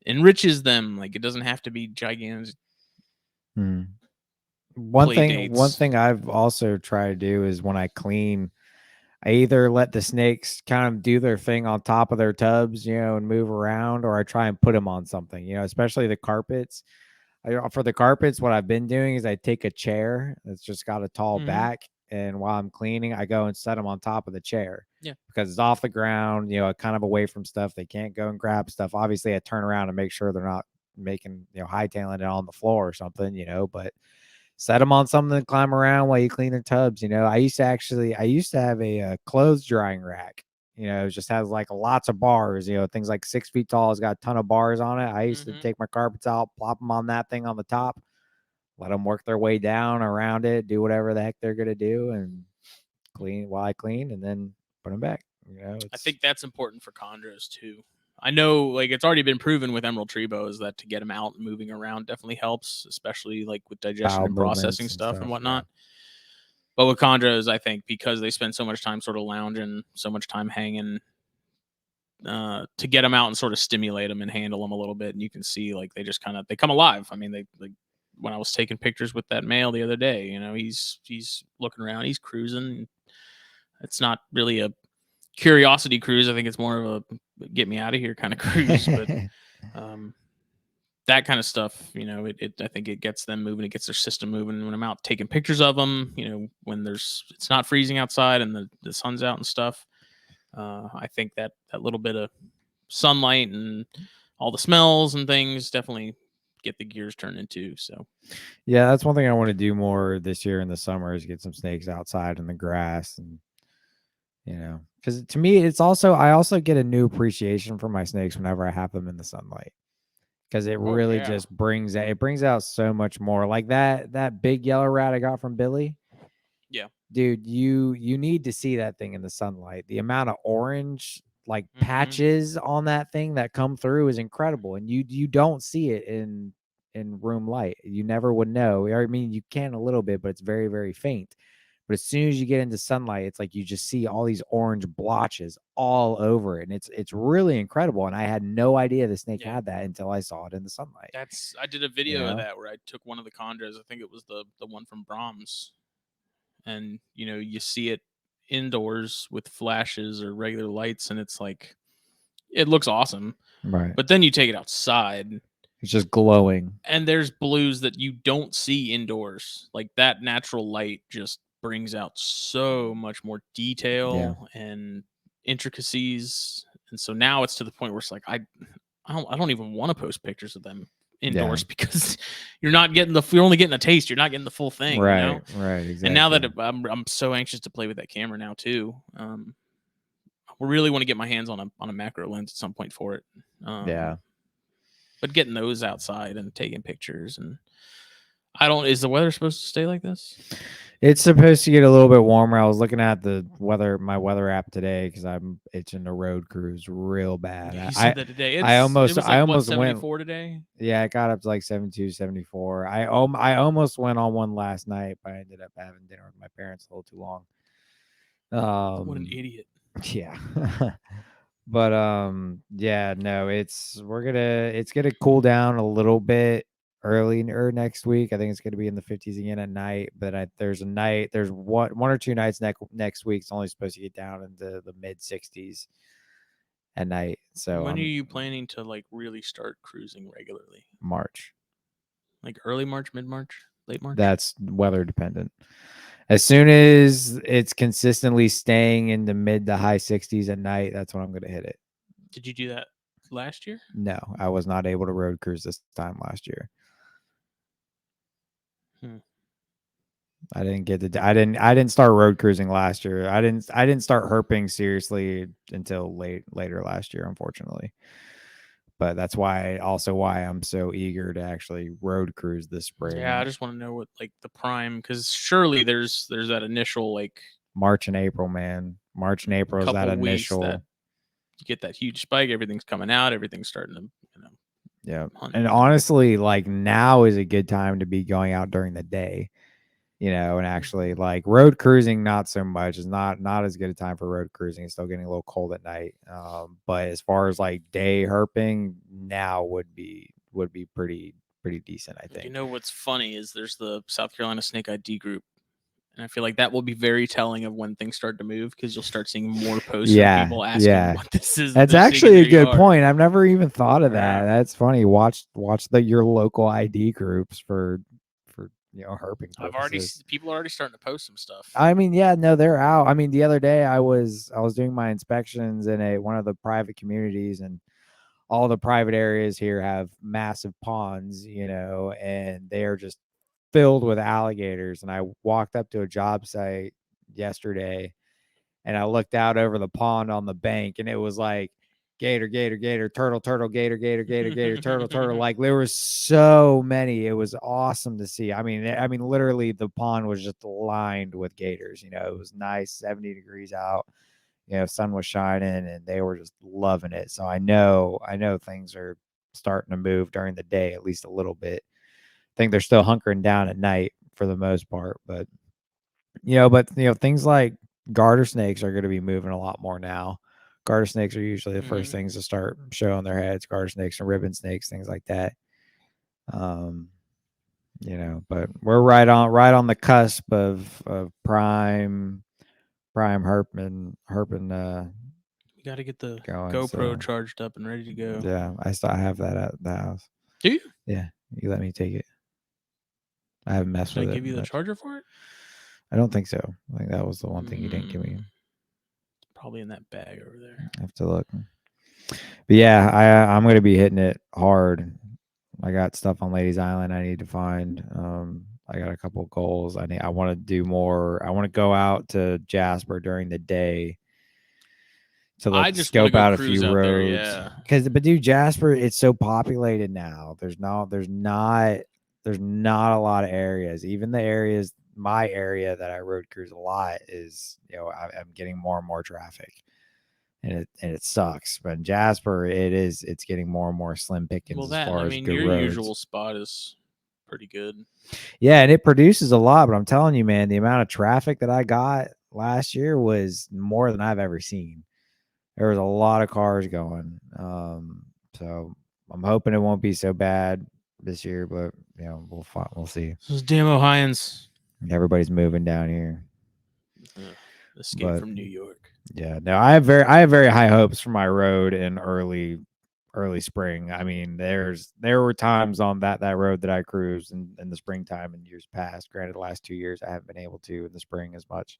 enriches them. Like, it doesn't have to be gigantic One play thing one dates. thing I've also tried to do is when I clean, I either let the snakes kind of do their thing on top of their tubs, and move around, or I try and put them on something, especially the carpets. For the carpets, what I've been doing is I take a chair that's just got a tall Mm-hmm. back, and while I'm cleaning, I go and set them on top of the chair. Yeah. Because it's off the ground, kind of away from stuff. They can't go and grab stuff. Obviously, I turn around and make sure they're not making, hightailing it on the floor or something, but set them on something to climb around while you clean their tubs. I used to have a clothes drying rack. It just has like lots of bars, things like 6 feet tall. It's got a ton of bars on it. I used to Mm-hmm. take my carpets out, plop them on that thing on the top, let them work their way down around it, do whatever the heck they're going to do, and clean while I clean, and then put them back. I It's think that's important for chondros too. I know, like, it's already been proven with emerald tree boas that to get them out and moving around definitely helps, especially like with digestion Bowel and processing movements and stuff and stuff. Yeah. whatnot. But with chondros, I think because they spend so much time sort of lounging, so much time hanging, to get them out and sort of stimulate them and handle them a little bit, and you can see like they just kind of they come alive. I mean, they like when I was taking pictures with that male the other day, he's looking around, he's cruising. It's not really a curiosity cruise. I think it's more of a get me out of here kind of cruise. But um, that kind of stuff, I think it gets them moving. It gets their system moving. When I'm out taking pictures of them, when it's not freezing outside and the sun's out and stuff, I think that little bit of sunlight and all the smells and things definitely get the gears turning too. So Yeah, that's one thing I want to do more this year in the summer is get some snakes outside in the grass. And because to me it's also I also get a new appreciation for my snakes whenever I have them in the sunlight, because it oh really yeah, just brings out so much more. Like that big yellow rat I got from Billy. yeah, Dude, you need to see that thing in the sunlight. The amount of orange like mm-hmm. patches on that thing that come through is incredible, and you don't see it in room light. You never would know. I mean, you can a little bit, but it's very, very faint. But as soon as you get into sunlight, it's like you just see all these orange blotches all over it, and it's really incredible. And I had no idea the snake Yeah. had that until I saw it in the sunlight. I did a video of You that where I took one of the chondros. I think it was the one from Brahms, and you see it indoors with flashes or regular lights, and it's like it looks awesome. Right? But then you take it outside, It's just glowing. and there's blues that you don't see indoors. Like that natural light just brings out so much more Yeah, detail and intricacies. And so now it's to the point where it's like I don't even want to post pictures of them yeah. indoors because you're only getting a taste. You're not getting the full thing, Right, right, And now exactly. that I'm so anxious to play with that camera now too. I really want to get my hands on a macro lens at some point for it. Yeah. But getting those outside and taking pictures and I don't. Is the weather supposed to stay like this? It's supposed to get a little bit warmer. I was looking at my weather app today because I'm itching to road cruise real bad. Yeah, you said that today. It was I like what almost went. 74 today. Yeah, it got up to like 72, 74. I almost went on one last night, but I ended up having dinner with my parents a little too long. What an idiot! Yeah. But yeah, no, it's gonna cool down a little bit early or next week. I think it's gonna be in the 50s again at night. But there's one or two nights next week. It's only supposed to get down into the mid 60s at night. So When are I'm you planning to like really start cruising regularly? March. Like early March, mid March, late March? That's weather dependent. As soon as it's consistently staying in the mid to high 60s at night, that's when I'm gonna hit it. Did you do that last year? No, I was not able to road cruise this time last year. Hmm. I didn't start road cruising last year. I didn't start herping seriously until later last year, unfortunately. But that's why I'm so eager to actually road cruise this Yeah, I spring. just want to know what like the prime because surely there's that initial like March and April, man. March and April is that couple weeks that initial. you get that huge spike. Everything's coming out. Everything's starting to Yeah. hunt. And honestly, like now is a good time to be going out during the day. And actually like road cruising, not so much. It's not as good a time for road cruising. It's still getting a little cold at night. But as far as like day herping, now would be pretty decent, I You think. know what's funny is there's the South Carolina Snake ID group, and I feel like that will be very telling of when things start to move because you'll start seeing more posts from Yeah, people asking yeah. what this is that That's they're seeing in actually a their good yard. point. I've never even thought of that. Yeah. That's funny. Watch your local ID groups for herping I've already purposes. people are already starting to post some stuff. I mean, yeah, no, they're out. I mean, the other day I was doing my inspections in one of the private communities, and all the private areas here have massive ponds, and they are just filled with alligators. And I walked up to a job site yesterday, and I looked out over the pond on the bank, and it was like gator, gator, gator, turtle, turtle, gator, gator, gator, gator, turtle, turtle. Like there was so many. It was awesome to see. I mean, literally the pond was just lined with gators. It was nice, 70 degrees out. sun was shining and they were just loving it. So I know things are starting to move during the day at least a little bit. I think they're still hunkering down at night for the most part, but things like garter snakes are going to be moving a lot more now. Garter snakes are usually the first Mm-hmm. things to start showing their heads. Garter snakes and ribbon snakes, things like that. Um, but we're right on the cusp of prime herping You got to get the going. GoPro So charged up and ready to go. yeah, I still have that at the house. Do you? Yeah, you let me take it. I haven't messed Did I with it give you the much. charger for it? I don't think so. I think that was the one thing you didn't give me. Probably in that bag over there. I have to look. But yeah, I'm gonna be hitting it hard. I got stuff on Ladies Island I need to find. I got a couple goals. I want to do more. I want to go out to Jasper during the day to I just want to scope go out a cruise few out there. roads. Yeah. But dude, Jasper, it's so populated now. There's not a lot of areas. Even the areas, my area that I road cruise a lot is, I'm getting more and more traffic. And it sucks. But in Jasper, it's getting more and more slim pickings Well, as that and I far as mean, good your roads. usual spot is pretty good. Yeah, and it produces a lot, but I'm telling you, man, the amount of traffic that I got last year was more than I've ever seen. There was a lot of cars going. So I'm hoping it won't be so bad this year, but we'll see. Those damn Ohioans. Everybody's moving down here. Escape But from New York. yeah, no, I have very high hopes for my road in early spring. I mean, there were times on that road that I cruised in the springtime in years past. Granted, the last 2 years I haven't been able to in the spring as much.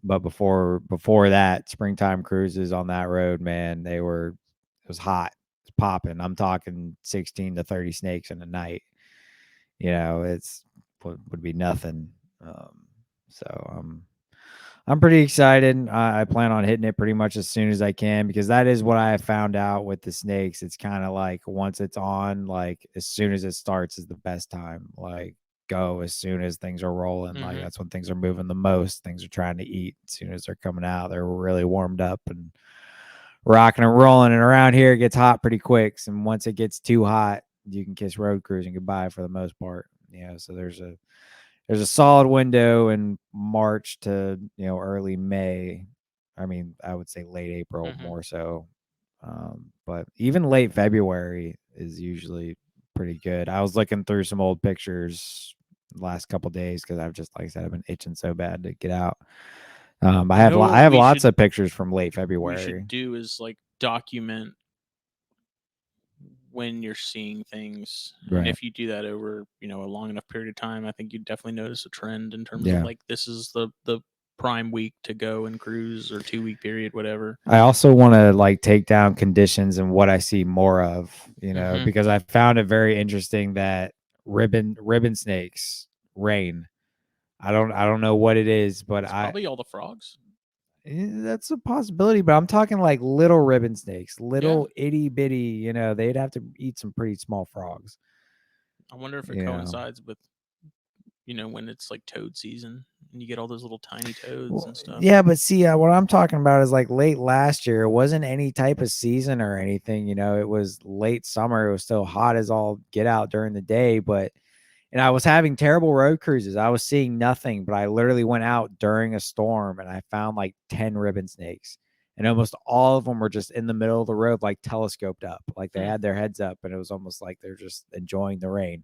But before that, springtime cruises on that road, man, it was hot. It's popping. I'm talking 16 to 30 snakes in a night. It's would be nothing. So I'm pretty excited. I plan on hitting it pretty much as soon as I can because that is what I have found out with the snakes. It's kind of like once it's on, like as soon as it starts is the best time. Like go as soon as things are rolling. Like Mm-hmm. that's when things are moving the most. Things are trying to eat. As soon as they're coming out, they're really warmed up and rocking and rolling. And around here, it gets hot pretty quick. And once it gets too hot, you can kiss road cruising goodbye for the most part. So there's a solid window in March to early May. I mean, I would say late April Mm-hmm. more so, but even late February is usually pretty good. I was looking through some old pictures the last couple days because I've just, like I said, I've been itching so bad to get out. I You have know I what have lots of pictures from late we February. should do is like document when you're seeing things, and Right. if you do that over a long enough period of time, I think you definitely notice a trend in terms of Yeah. like this is the prime week to go and cruise or 2 week period, whatever. I also want to like take down conditions and what I see more of, Mm-hmm. because I found it very interesting that ribbon snakes rain. I don't know what it is, but It's probably all the frogs. that's a possibility. But I'm talking like little ribbon snakes, Yeah, little itty bitty. They'd have to eat some pretty small frogs. I wonder if it You know, coincides with when it's like toad season and you get all those little tiny toads well, and stuff. yeah, but see, what I'm talking about is like late last year. It wasn't any type of season or anything. It was late summer. It was still hot as all get out during the day, but and I was having terrible road cruises. I was seeing nothing, but I literally went out during a storm and I found like 10 ribbon snakes. And almost all of them were just in the middle of the road, like telescoped up, like they Hmm. had their heads up, and it was almost like they're just enjoying the rain.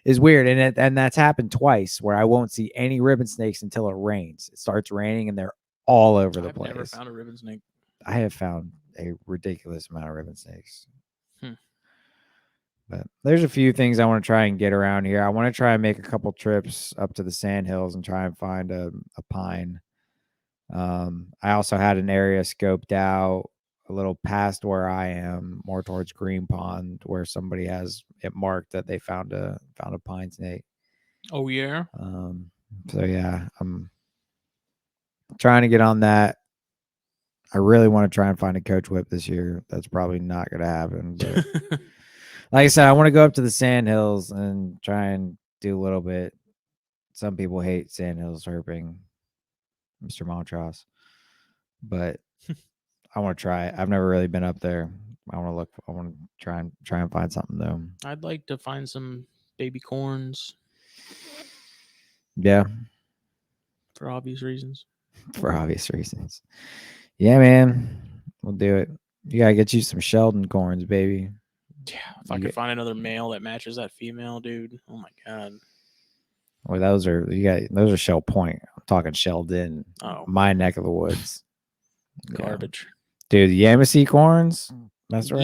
It's weird, and that's happened twice where I won't see any ribbon snakes until it rains. It starts raining, and they're all over the I've never place. found a ribbon snake. I have found a ridiculous amount of ribbon snakes. Hmm. But there's a few things I want to try and get around here. I want to try and make a couple trips up to the sand hills and try and find a pine. I also had an area scoped out a little past where I am, more towards Green Pond, where somebody has it marked that they found a pine snake. Oh yeah. Um, so yeah, I'm trying to get on that. I really want to try and find a coach whip this year. That's probably not going to happen, but like I said, I want to go up to the sand hills and try and do a little bit. Some people hate sand hills herping. Mr. Montross. But I want to try it. I've never really been up there. I want to look. I want to try and find something though. I'd like to find some baby corns Yeah, for obvious reasons. for obvious reasons. Yeah, man, we'll do it. You gotta get you some Sheldon corns, baby. Yeah, if I You could get, find another male that matches that female, dude. Oh my god. well, those are Shell Point. I'm talking Sheldon, Oh, my neck of the woods. Yeah. garbage. Dude, the Yamasee corns, mess Yamasee.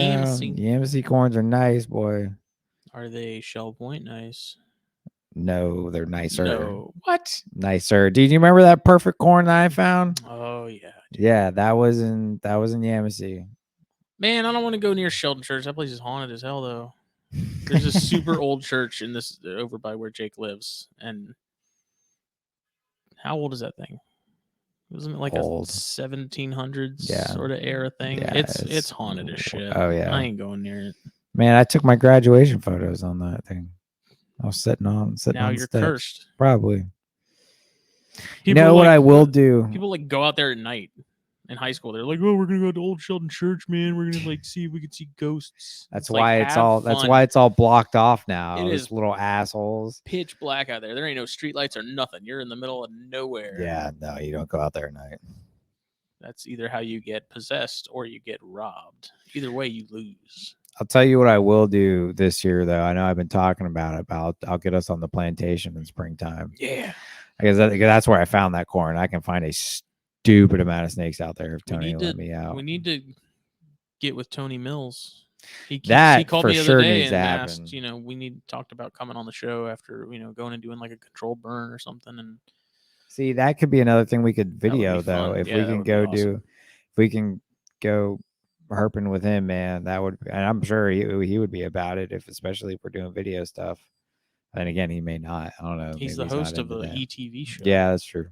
around. Yamasee corns are nice, boy. Are they Shell Point nice? No, they're nicer. No. What? Nicer. Do you remember that perfect corn that I found? Oh yeah. Dude. Yeah, that was in Yamasee. Man, I don't want to go near Sheldon Church. That place is haunted as hell, though. There's a super old church in this over by where Jake lives, and how old is that thing? Wasn't it like Old. a 1700s Yeah. sort of era thing? Yeah, it's haunted as shit. Oh yeah. I ain't going near it. Man, I took my graduation photos on that thing. I was sitting Now on the you're steps. cursed. Probably. People You know what I will do? People like go out there at night in high school. They're like, "Oh, we're gonna go to Old Sheldon Church, man. We're gonna like see if we can see ghosts." That's like, why that's why it's all blocked off now. It Those is little assholes. pitch black out there. There ain't no street lights or nothing. You're in the middle of nowhere. Yeah, no, you don't go out there at night. That's either how you get possessed or you get robbed. Either way, you lose. I'll tell you what I will do this year, though. I know I've been talking about it. I'll get us on the plantation in springtime. Yeah, because that's where I found that corn. I can find a stupid amount of snakes out there if Tony let me out. We need to get with Tony Mills. He called for me the sure other day needs and to happen. asked, we talked about coming on the show after, going and doing like a controlled burn or something. And see, that could be another thing we could that would video be though. fun. If Yeah, we that can would be go awesome. if we can go herping with him, man, that would. And I'm sure he would be about it, especially if we're doing video stuff. And again, he may not. I don't know. He's Maybe the host not of a into that. ETV show. Yeah, that's true.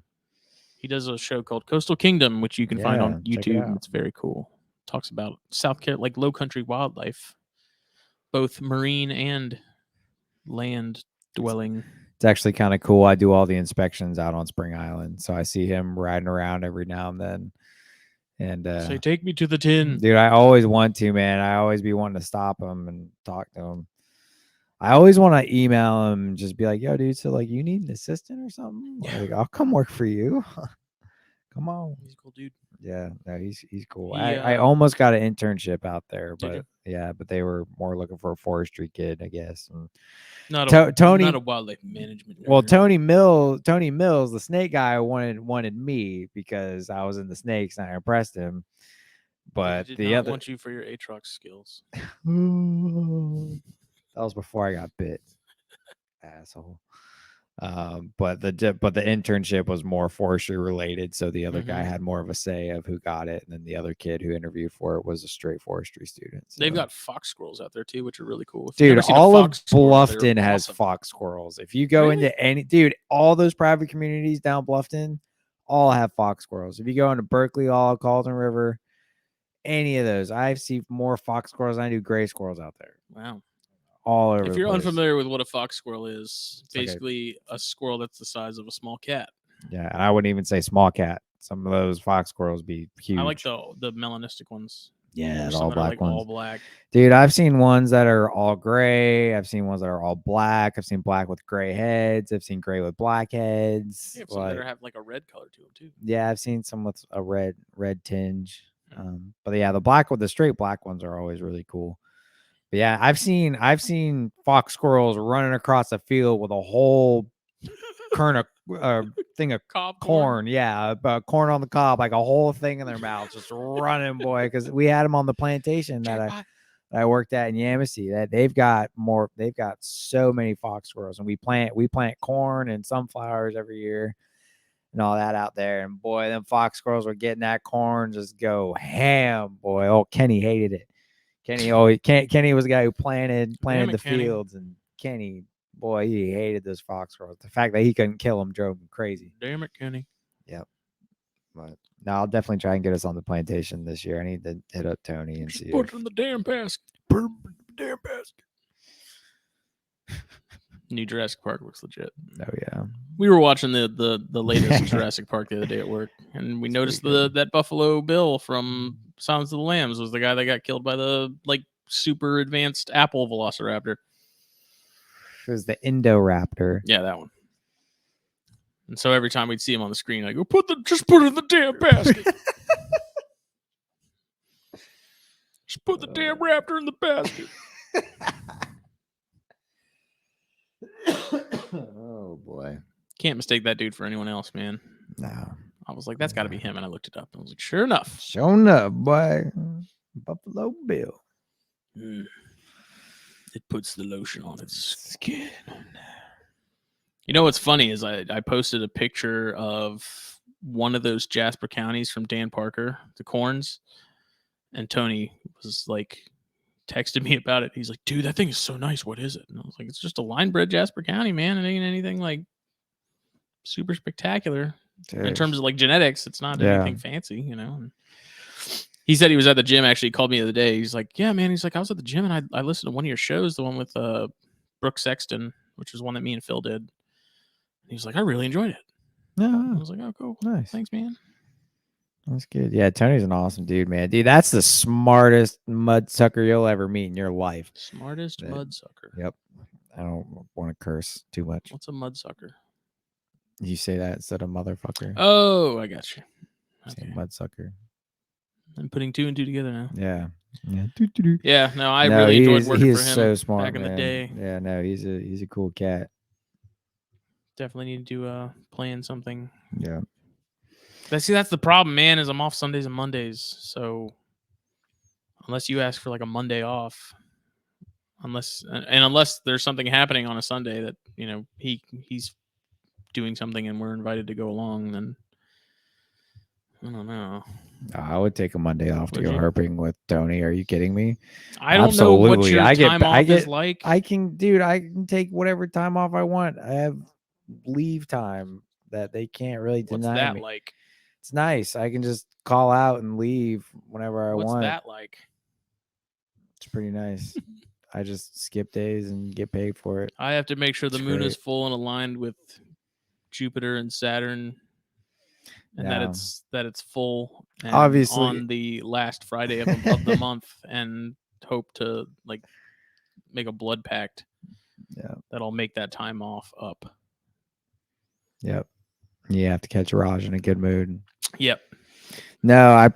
He does a show called Coastal Kingdom, which you can find on check it YouTube. out. It's very cool. Talks about South Carolina, like low country wildlife, both marine and land dwelling. It's actually kind of cool. I do all the inspections out on Spring Island, so I see him riding around every now and then. And say, take me to the tin, dude. I always want to, man. I always be wanting to stop him and talk to him. I always want to email him and just be like, "Yo, dude, so like, you need an assistant or something? Yeah. Like, I'll come work for you. Come on." He's a cool dude. Yeah, no, he's cool. He, I almost got an internship out there, Did but you? yeah, but they were more looking for a forestry kid, I guess. And Tony, not a wildlife management. well, nerd. Tony Mills, the snake guy, wanted me because I was in the snakes and I impressed him. But he did the not other want you for your Atrox skills. that was before I got bit, asshole. But the internship was more forestry related, so the other guy had more of a say of who got it, and then the other kid who interviewed for it was a straight forestry student. So. They've got fox squirrels out there too, which are really cool. Dude, all of Bluffton has fox squirrels. If you go into all those private communities down Bluffton, all have fox squirrels. If you go into Berkeley, all Calton River, any of those, I've seen more fox squirrels than I do gray squirrels out there. Wow. All over. If you're unfamiliar with what a fox squirrel is, it's basically a squirrel that's the size of a small cat. Yeah, and I wouldn't even say small cat. Some of those fox squirrels be huge. I like the melanistic ones. Yeah, the all black ones. All black. Dude, I've seen ones that are all gray. I've seen ones that are all black. I've seen black with gray heads. I've seen gray with black heads. Yeah, some that have like a red color to them too. Yeah, I've seen some with a red tinge. But yeah, the straight black ones are always really cool. But yeah, I've seen fox squirrels running across a field with a whole kernel thing of corn. Yeah, corn on the cob, like a whole thing in their mouth, just running, boy. Because we had them on the plantation that I worked at in Yamasee. That they've got so many fox squirrels, and we plant corn and sunflowers every year and all that out there. And boy, them fox squirrels were getting that corn, just go ham, boy. Oh, Kenny hated it. Kenny was the guy who planted the fields, and Kenny, boy, he hated those fox squirrels. The fact that he couldn't kill them drove him crazy. Damn it, Kenny. Yep. But now I'll definitely try and get us on the plantation this year. I need to hit up Tony and see. Put it in the damn basket. Put him in the damn basket. New Jurassic Park looks legit. Oh yeah. We were watching the latest Jurassic Park the other day at work, and we noticed that Buffalo Bill from Silence of the Lambs was the guy that got killed by the super advanced Apple Velociraptor. It was the Indoraptor. Yeah, that one. And so every time we'd see him on the screen, I go, just put it in the damn basket. Just put the damn raptor in the basket. Oh boy. Can't mistake that dude for anyone else, man. No. I was like, that's got to be him. And I looked it up. And I was like, sure enough. Sure enough, boy. Buffalo Bill. It puts the lotion on its skin. You know what's funny is I posted a picture of one of those Jasper counties from Dan Parker, the corns. And Tony was like, texted me about it. He's like, dude, that thing is so nice. What is it? And I was like, it's just a line bred Jasper County, man. It ain't anything like super spectacular. In terms of like genetics. It's not anything fancy, you know. And he said he was at the gym. Actually, he called me the other day. He's like, yeah, man. He's like, I was at the gym and I listened to one of your shows, the one with Brooke Sexton, which was one that me and Phil did. And he was like, I really enjoyed it. No. I was like, oh, cool. Nice. Thanks, man. That's good. Yeah, Tony's an awesome dude, man. Dude, that's the smartest mudsucker you'll ever meet in your life. Smartest mudsucker. Yep. I don't want to curse too much. What's a mudsucker? You say that instead of motherfucker. Oh, I got you. Okay. Mudsucker. I'm putting two and two together now. Yeah. Yeah. Yeah. No, I really enjoyed working for him so smart, back in the day. Yeah. No, he's a cool cat. Definitely need to plan something. Yeah. But see, that's the problem, man. Is I'm off Sundays and Mondays, so unless you ask for like a Monday off, unless there's something happening on a Sunday that you know he's doing something and we're invited to go along, then I don't know. I would take a Monday off to go herping with Tony. Are you kidding me? I don't know what your time off is like. I can take whatever time off I want. I have leave time that they can't really deny me. What's that like? It's nice. I can just call out and leave whenever I want. What's that like? It's pretty nice. I just skip days and get paid for it. I have to make sure the moon is full and aligned with Jupiter and Saturn, and that it's full. And obviously on the last Friday of the month, and hope to like make a blood pact. Yeah, that'll make that time off up. Yep. You have to catch Raj in a good mood. Yep. No, I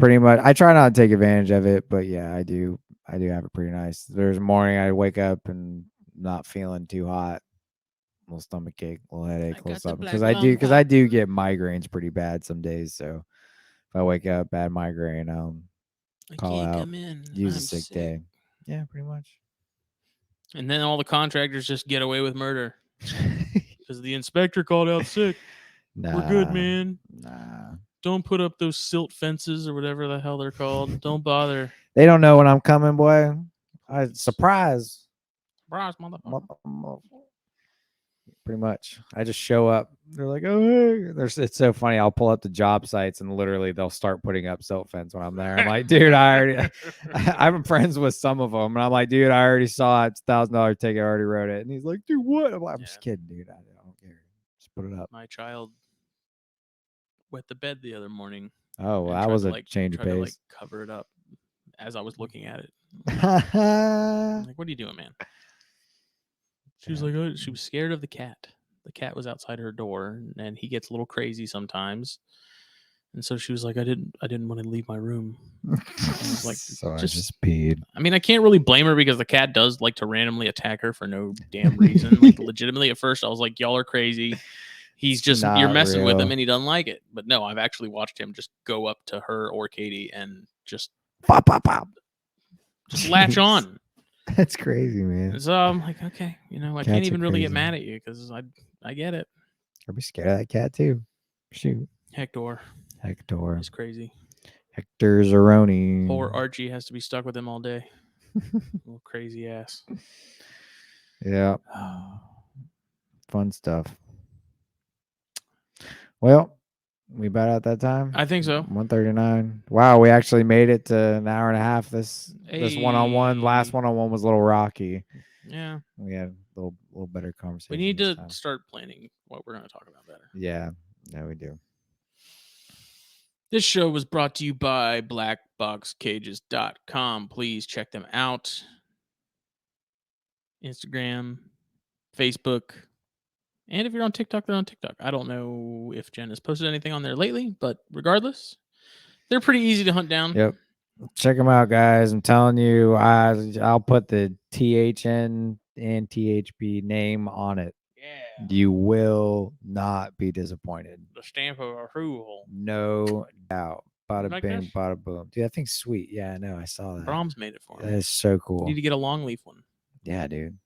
try not to take advantage of it, but yeah, I do have it pretty nice. There's a morning I wake up and not feeling too hot. A little stomach ache, a little headache, a little something. Because I do get migraines pretty bad some days. So if I wake up bad migraine, call out, use a sick day. Yeah, pretty much. And then all the contractors just get away with murder. Because the inspector called out sick. Nah, we're good, man. Nah. Don't put up those silt fences or whatever the hell they're called. Don't bother. They don't know when I'm coming, boy. Surprise. Surprise, motherfucker. Pretty much. I just show up. They're like, oh, hey. It's so funny. I'll pull up the job sites and literally they'll start putting up silt fence when I'm there. I'm like, dude, I'm friends with some of them. And I'm like, dude, I already saw it. It's $1,000 ticket. I already wrote it. And he's like, dude, what? I'm like, I'm just kidding, dude. I don't care. Just put it up. My child wet the bed the other morning. Oh, well, that was a change of pace. To cover it up as I was looking at it. Like, what are you doing, man? She was like, oh, she was scared of the cat. The cat was outside her door, and he gets a little crazy sometimes. And so she was like, I didn't want to leave my room. I was like, so I just peed. I mean, I can't really blame her because the cat does like to randomly attack her for no damn reason. Like, legitimately, at first, I was like, y'all are crazy. He's just, you're messing with him and he doesn't like it. But no, I've actually watched him just go up to her or Katie and just pop, pop, pop. Just latch on. That's crazy, man. So I'm like, okay, you know, I can't even really get mad at you because I get it. I'd be scared of that cat too. Shoot. Hector. He's crazy. Hector Zeroni. Poor Archie has to be stuck with him all day. Little crazy ass. Yeah. Fun stuff. Well, we about at that time? I think so. 1:39. Wow, we actually made it to an hour and a half. This one-on-one, last one-on-one was a little rocky. Yeah. We had a little better conversation. We need this to time. start planning what we're going to talk about better. Yeah, no, we do. This show was brought to you by BlackBoxCages.com. Please check them out. Instagram, Facebook, and if you're on TikTok, they're on TikTok. I don't know if Jen has posted anything on there lately, but regardless, they're pretty easy to hunt down. Yep. Check them out, guys. I'm telling you, I'll put the THN and THP name on it. Yeah. You will not be disappointed. The stamp of approval. No doubt. Bada like bing, this? bada boom. Dude, that thing's sweet. Yeah, I know. I saw that. Brahms made it for That me. is so You cool. need to get a long leaf one. Yeah, dude.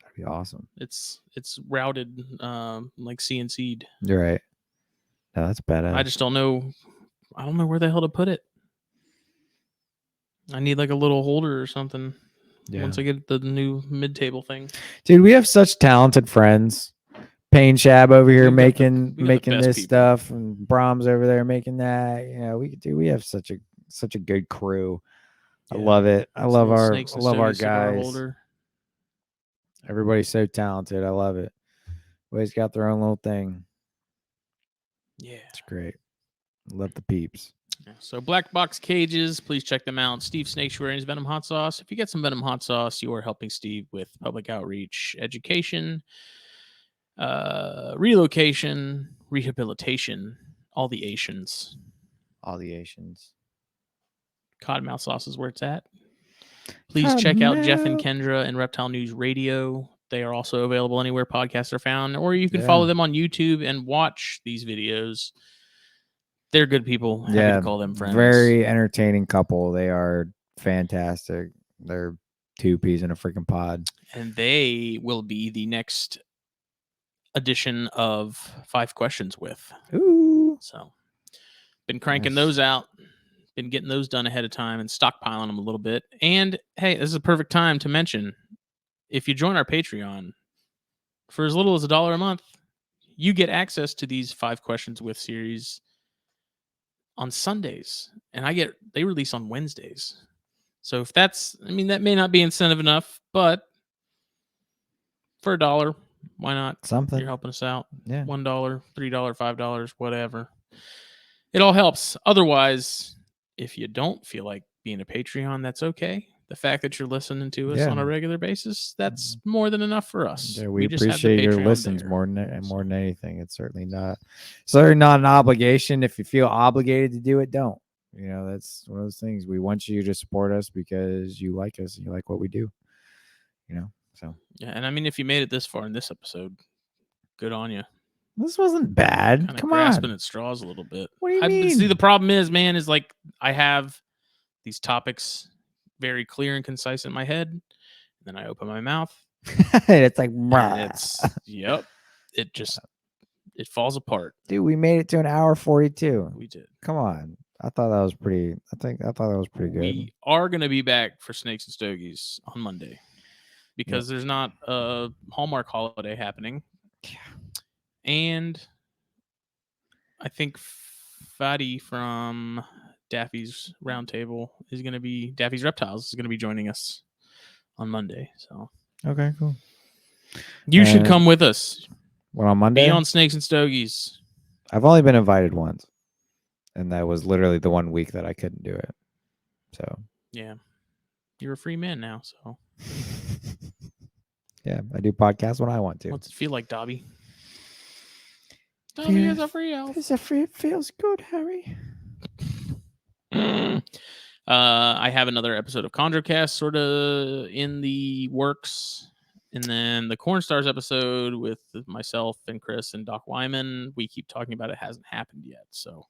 That'd be awesome. It's routed like CNC'd. You're right. No, that's badass. I just don't know. I don't know where the hell to put it. I need like a little holder or something. Yeah. Once I get the new mid-table thing. Dude, we have such talented friends. Payne Shab over here We got the making best this people. stuff, and Brahms over there making that. You know, we have such a good crew. I love it. I love our cigar guys. holder. Everybody's so talented. I love it. Everybody's got their own little thing. Yeah. It's great. Love the peeps. Yeah. So Black Box Cages, please check them out. Steve Snake's wearing his Venom hot sauce. If you get some Venom hot sauce, you are helping Steve with public outreach, education, relocation, rehabilitation, all the Asians. All the Asians. Cottonmouth sauce is where it's at. Please check out Jeff and Kendra and Reptile News Radio. They are also available anywhere podcasts are found, or you can follow them on YouTube and watch these videos. They're good people. Happy to call them friends. Very entertaining couple. They are fantastic. They're two peas in a freaking pod. And they will be the next edition of 5 Questions with. Ooh. So, been cranking those out. Been getting those done ahead of time and stockpiling them a little bit. And hey, this is a perfect time to mention, if you join our Patreon for as little as $1 a month, you get access to these 5 Questions with series on Sundays, and they release on Wednesdays. So if that may not be incentive enough, but for $1, why not? Something. You're helping us out. Yeah. $1, $3, $5, whatever. It all helps. Otherwise, if you don't feel like being a Patreon, that's okay. The fact that you're listening to us on a regular basis, that's more than enough for us. Yeah, we just have the appreciate your Patreon listens there. more than anything. It's certainly not an obligation. If you feel obligated to do it, don't. You know, that's one of those things. We want you to support us because you like us and you like what we do. You know, so yeah. And I mean, if you made it this far in this episode, good on you. This wasn't bad. Kind of Come grasping on. at straws a little bit. What do you mean? See, the problem is, man, is like I have these topics very clear and concise in my head. And then I open my mouth. It's like, it falls apart. Dude, we made it to an hour 42. We did. Come on. I thought that was pretty good. We are going to be back for Snakes and Stogies on Monday because there's not a Hallmark holiday happening. Yeah. And I think Fatty from Daffy's Roundtable Daffy's Reptiles is going to be joining us on Monday. So okay, cool. You should come with us. What, on Monday? Be on Snakes and Stogies. I've only been invited once, and that was literally the 1 week that I couldn't do it. So yeah, you're a free man now. So yeah, I do podcasts when I want to. What's it feel like, Dobby? Dobby is a free elf. It feels good, Harry. I have another episode of ConjureCast sort of in the works. And then the Corn Stars episode with myself and Chris and Doc Wyman, we keep talking about it. Hasn't happened yet. So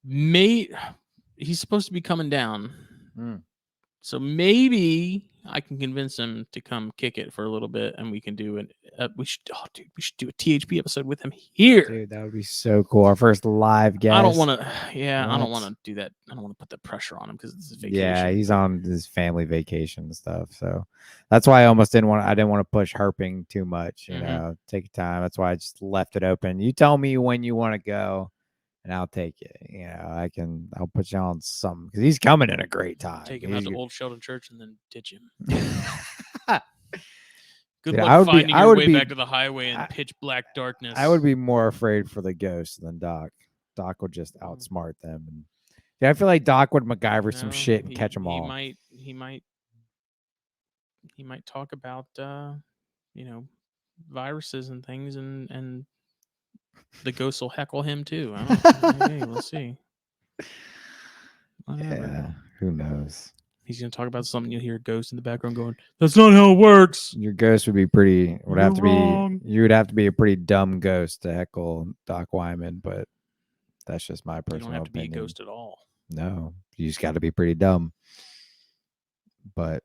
he's supposed to be coming down. So maybe I can convince him to come kick it for a little bit, and we can do we should do a THP episode with him here. Dude, that would be so cool. Our first live guest. I don't want to. Yeah, I don't want to do that. I don't want to put the pressure on him because it's a vacation. Yeah, he's on his family vacation and stuff. So that's why I almost didn't want to push herping too much. You know, take your time. That's why I just left it open. You tell me when you want to go, and I'll take it. You know, I'll put you on something because he's coming in a great time. Take him out to Old Sheldon Church and then ditch him. Good Dude, luck finding your way be- back to the highway in I- pitch black darkness. I would be more afraid for the ghost than Doc. Doc would just outsmart them. And yeah, I feel like Doc would MacGyver some No, shit and catch them all. He might talk about viruses and things, and the ghosts will heckle him too. I don't. Hey, we'll see. Whatever. Yeah, who knows? He's gonna talk about something. You'll hear a ghost in the background going, "That's not how it works." Your ghost would be pretty. Would have to wrong. be. You would have to be a pretty dumb ghost to heckle Doc Wyman, but that's just my You personal don't have to opinion. be a ghost at all. No, you just got to be pretty dumb. But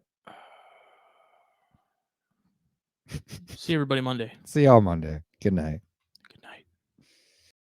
See everybody Monday. see y'all Monday. Good night.